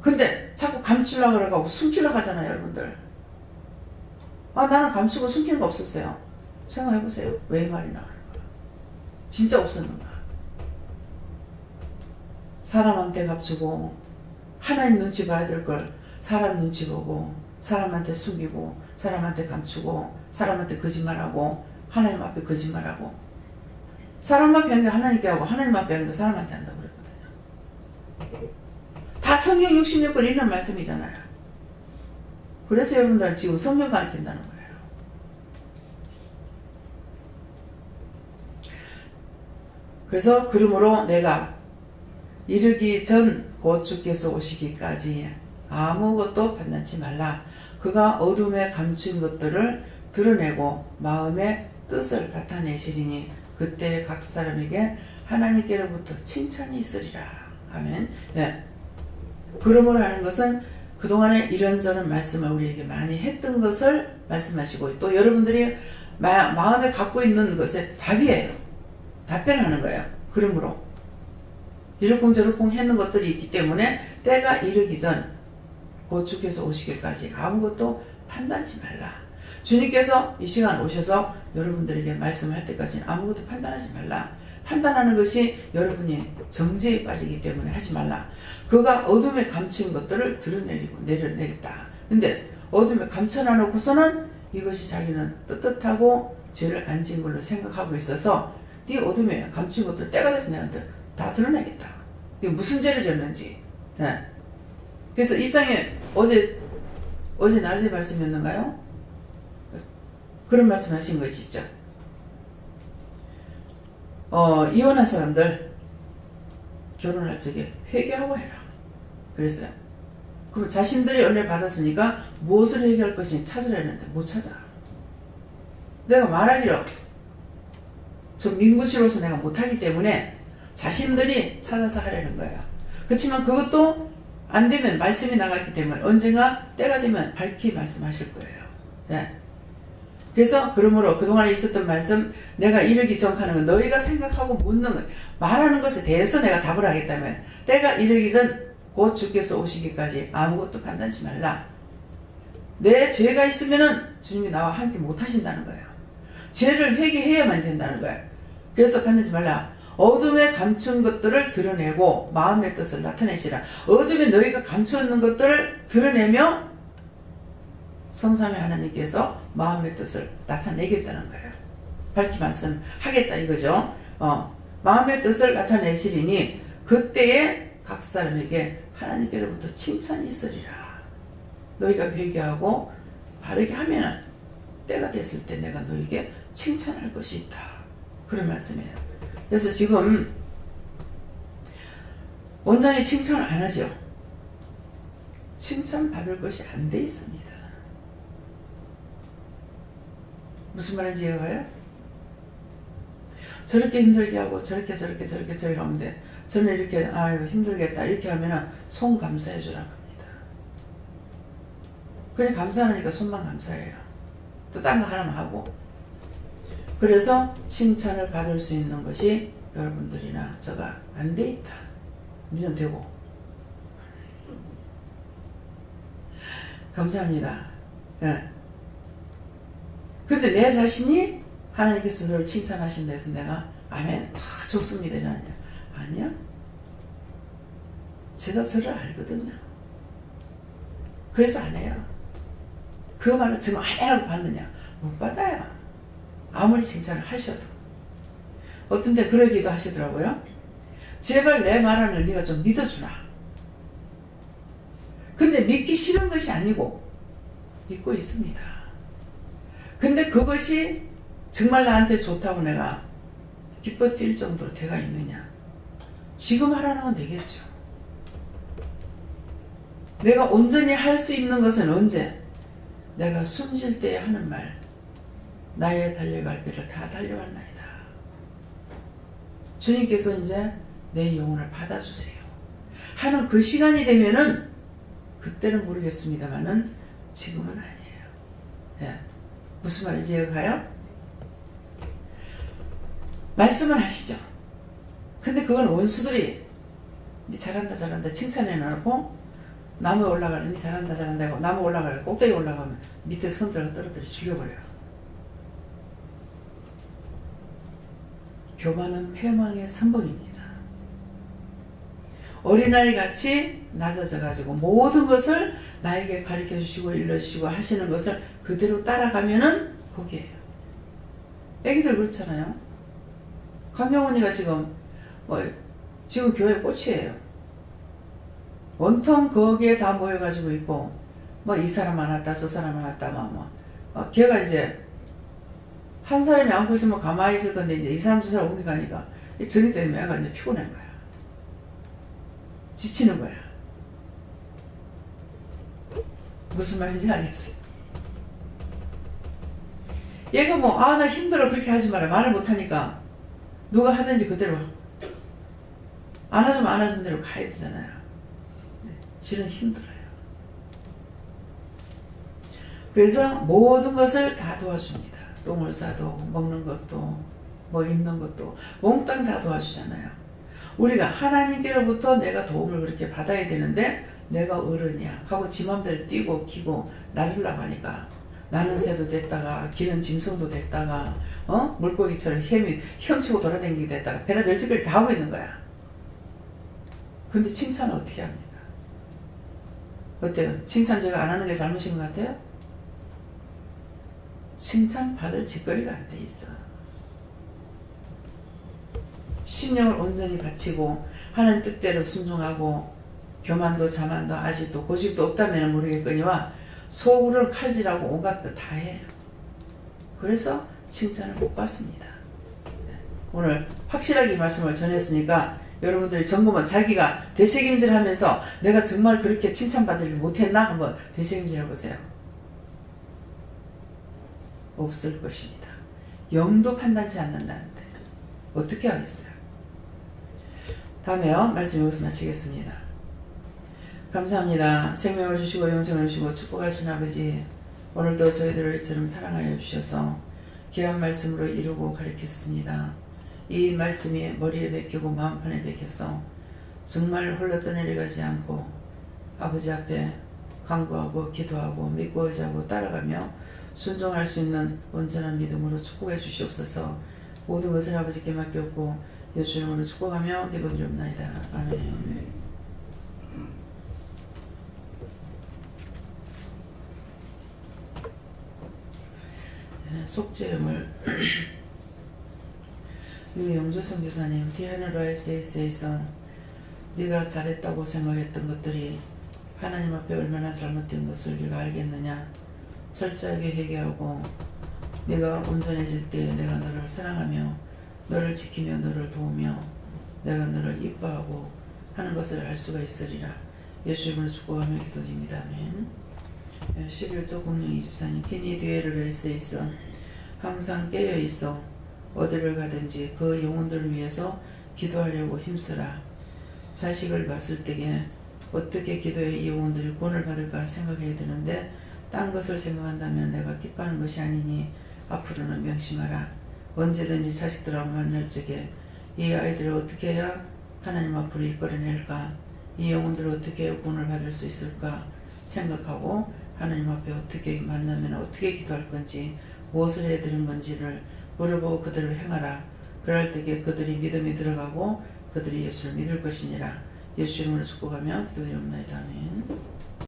근데 자꾸 감추려고 그러고 숨기려고 하잖아요, 여러분들. 나는 감추고 숨기는 거 없었어요. 생각해보세요. 왜 이 말이 나오는 거야? 진짜 없었는가? 사람한테 감추고 하나님 눈치 봐야 될 걸 사람 눈치 보고 사람한테 숨기고 사람한테 감추고 사람한테 거짓말하고 하나님 앞에 거짓말하고 사람 앞에 하는 게 하나님께 하고 하나님 앞에 하는 게 사람한테 한다고 그랬거든요. 다 성경 66권 있는 말씀이잖아요. 그래서 여러분들은 지금 성경 가르친다는 거예요. 그래서 그러므로 내가 이르기 전 곧 주께서 오시기까지 아무것도 판단치 말라. 그가 어둠에 감춘 것들을 드러내고 마음의 뜻을 나타내시리니 그때 각 사람에게 하나님께로부터 칭찬이 있으리라. 아멘. 네. 그러므로 하는 것은 그동안에 이런저런 말씀을 우리에게 많이 했던 것을 말씀하시고 또 여러분들이 마음에 갖고 있는 것에 답이에요. 답변하는 거예요. 그러므로 이러쿵저러쿵 했는 것들이 있기 때문에 때가 이르기 전 곧 주께서 오시기까지 아무것도 판단치 말라. 주님께서 이 시간 오셔서 여러분들에게 말씀할 때까지는 아무것도 판단하지 말라. 판단하는 것이 여러분이 정죄에 빠지기 때문에 하지 말라. 그가 어둠에 감춘 것들을 내려내겠다. 근데 어둠에 감춰놔놓고서는 이것이 자기는 떳떳하고 죄를 안 지은 걸로 생각하고 있어서 네 어둠에 감춘 것들 때가 돼서 내한테 다 드러내겠다. 이게 무슨 죄를 졌는지. 네. 그래서 입장에 어제 낮에 말씀이었는가요? 그런 말씀 하신 것이죠. 이혼한 사람들 결혼할 적에 회개하고 해라. 그랬어요. 그럼 자신들이 은혜를 받았으니까 무엇을 회개할 것인지 찾으려 했는데 못 찾아. 내가 말하기로 저 민구시로서 내가 못하기 때문에 자신들이 찾아서 하려는 거예요. 그렇지만 그것도 안 되면 말씀이 나갔기 때문에 언젠가 때가 되면 밝히 말씀하실 거예요. 네. 그래서 그러므로 그동안에 있었던 말씀 내가 이르기 전하는 건 너희가 생각하고 묻는 것 말하는 것에 대해서 내가 답을 하겠다면 때가 이르기 전 곧 주께서 오시기까지 아무것도 판단치 말라. 내 죄가 있으면은 주님이 나와 함께 못 하신다는 거예요. 죄를 회개해야만 된다는 거예요. 그래서 판단치 말라. 어둠에 감춘 것들을 드러내고 마음의 뜻을 나타내시라. 어둠에 너희가 감추었는 것들을 드러내며 성삼위 하나님께서 마음의 뜻을 나타내겠다는 거예요. 밝히 말씀하겠다 이거죠. 마음의 뜻을 나타내시리니 그때에 각 사람에게 하나님께로부터 칭찬이 있으리라. 너희가 회개하고 바르게 하면 때가 됐을 때 내가 너희에게 칭찬할 것이 있다. 그런 말씀이에요. 그래서 지금 원장이 칭찬을 안 하죠. 칭찬받을 것이 안 돼 있습니다. 무슨 말인지 이해가요? 저렇게 힘들게 하고 저렇게 하면 돼. 저는 이렇게 아유 힘들겠다 이렇게 하면 손 감사해 주라고 합니다. 그냥 감사하니까 손만 감사해요. 또 딴 거 하나만 하고. 그래서 칭찬을 받을 수 있는 것이 여러분들이나 저가 안 돼 있다. 니는 되고. 감사합니다. 예. 근데 내 자신이 하나님께서 저를 칭찬하신다 해서 내가 아멘 다 좋습니다 이러냐? 아니야. 제가 저를 알거든요. 그래서 안 해요. 그 말을 지금 아멘하고 받느냐? 못 받아요. 아무리 칭찬을 하셔도. 어떤 데 그러기도 하시더라고요. 제발 내 말하는 네가 좀 믿어주라. 근데 믿기 싫은 것이 아니고 믿고 있습니다. 근데 그것이 정말 나한테 좋다고 내가 기뻐 뛸 정도로 돼가 있느냐? 지금 하라는 건 되겠죠. 내가 온전히 할 수 있는 것은 언제? 내가 숨쉴 때 하는 말. 나의 달려갈 길을 다 달려왔나이다. 주님께서 이제 내 영혼을 받아주세요. 하는 그 시간이 되면은 그때는 모르겠습니다만은 지금은 아니에요. 예. 무슨 말인지 이해가요? 말씀은 하시죠. 근데 그건 원수들이 니 잘한다 칭찬해 놓고 나무에 올라가는 니 잘한다 하고 나무 올라가는 꼭대기 올라가면 밑에 손들어 떨어뜨려 죽여버려요. 교만은 패망의 선봉입니다. 어린아이 같이 낮아져 가지고 모든 것을 나에게 가르쳐 주시고 일러주시고 하시는 것을 그대로 따라가면은 복이에요. 애기들 그렇잖아요. 강경원이가 지금 지금 교회 꽃이에요. 원통 거기에 다 모여가지고 있고 이 사람 안 왔다 저 사람 안 왔다 걔가 이제 한 사람이 안고 있으면 가만히 있을 건데 이제 이 사람 저 사람 옮겨가니까 저기 때문에 애가 이제 피곤한 거야. 지치는 거야. 무슨 말인지 알겠어요. 얘가 나 힘들어 그렇게 하지 마라 말을 못하니까 누가 하든지 그대로 안 하면 안 하던 대로 가야 되잖아요. 지는 힘들어요. 그래서 모든 것을 다 도와줍니다. 똥을 싸도 먹는 것도 입는 것도 몽땅 다 도와주잖아요. 우리가 하나님께로부터 내가 도움을 그렇게 받아야 되는데 내가 어른이야 하고 지 맘대로 뛰고 기고 나르려고 하니까 나는 새도 됐다가 기는 짐승도 됐다가 물고기처럼 헤엄치고 돌아다니게 됐다가 배나 별짓거리 다 하고 있는 거야. 근데 칭찬은 어떻게 합니까? 어때요? 칭찬 제가 안 하는 게 잘못인 것 같아요? 칭찬 받을 짓거리가 안 돼 있어. 신령을 온전히 바치고 하나님 뜻대로 순종하고 교만도 자만도 아직도 고집도 없다면 모르겠거니와 속으로 칼질하고 온갖 것 다 해요. 그래서 칭찬을 못 받습니다. 오늘 확실하게 이 말씀을 전했으니까 여러분들이 점검은 자기가 되새김질 하면서 내가 정말 그렇게 칭찬받으려 못했나? 한번 되새김질 해보세요. 없을 것입니다. 영도 판단치 않는다는데 어떻게 하겠어요? 다음에요. 말씀 여기서 마치겠습니다. 감사합니다. 생명을 주시고 영생을 주시고 축복하신 아버지, 오늘도 저희들을 이처럼 사랑하여 주셔서 귀한 말씀으로 이루고 가르쳤습니다. 이 말씀이 머리에 베끼고 마음판에 베껴서 정말 홀로 떠내려가지 않고 아버지 앞에 간구하고 기도하고 믿고 의지하고 따라가며 순종할 수 있는 온전한 믿음으로 축복해 주시옵소서. 모든 것을 아버지께 맡겼고 예수 이름으로 축복하며 기도드리옵나이다. 아멘. 속죄음을 유영주 선교사님, 디아노라 SS에서 네가 잘했다고 생각했던 것들이 하나님 앞에 얼마나 잘못된 것을 네가 알겠느냐. 철저하게 회개하고 네가 온전해질 때 내가 너를 사랑하며 너를 지키며 너를 도우며 내가 너를 이뻐하고 하는 것을 알 수가 있으리라. 예수 이름으로 축복하며 기도드립니다. 아멘. 11조 공룡 24님, 피니 뒤에를 에세이서 항상 깨어있어 어디를 가든지 그 영혼들을 위해서 기도하려고 힘쓰라. 자식을 봤을 때에 어떻게 기도해 이 영혼들이 구원을 받을까 생각해야 되는데 딴 것을 생각한다면 내가 기뻐하는 것이 아니니 앞으로는 명심하라. 언제든지 자식들하고 만날 적에 이 아이들을 어떻게 해야 하나님 앞으로 이끌어낼까, 이 영혼들을 어떻게 구원을 받을 수 있을까 생각하고 하나님 앞에 어떻게 만나면 어떻게 기도할 건지 무엇을 해야 되는 건지를 물어보고 그들을 행하라. 그럴 때에 그들이 믿음이 들어가고 그들이 예수를 믿을 것이니라. 예수 이름으로 축복하며 기도드리옵나이다. 아멘.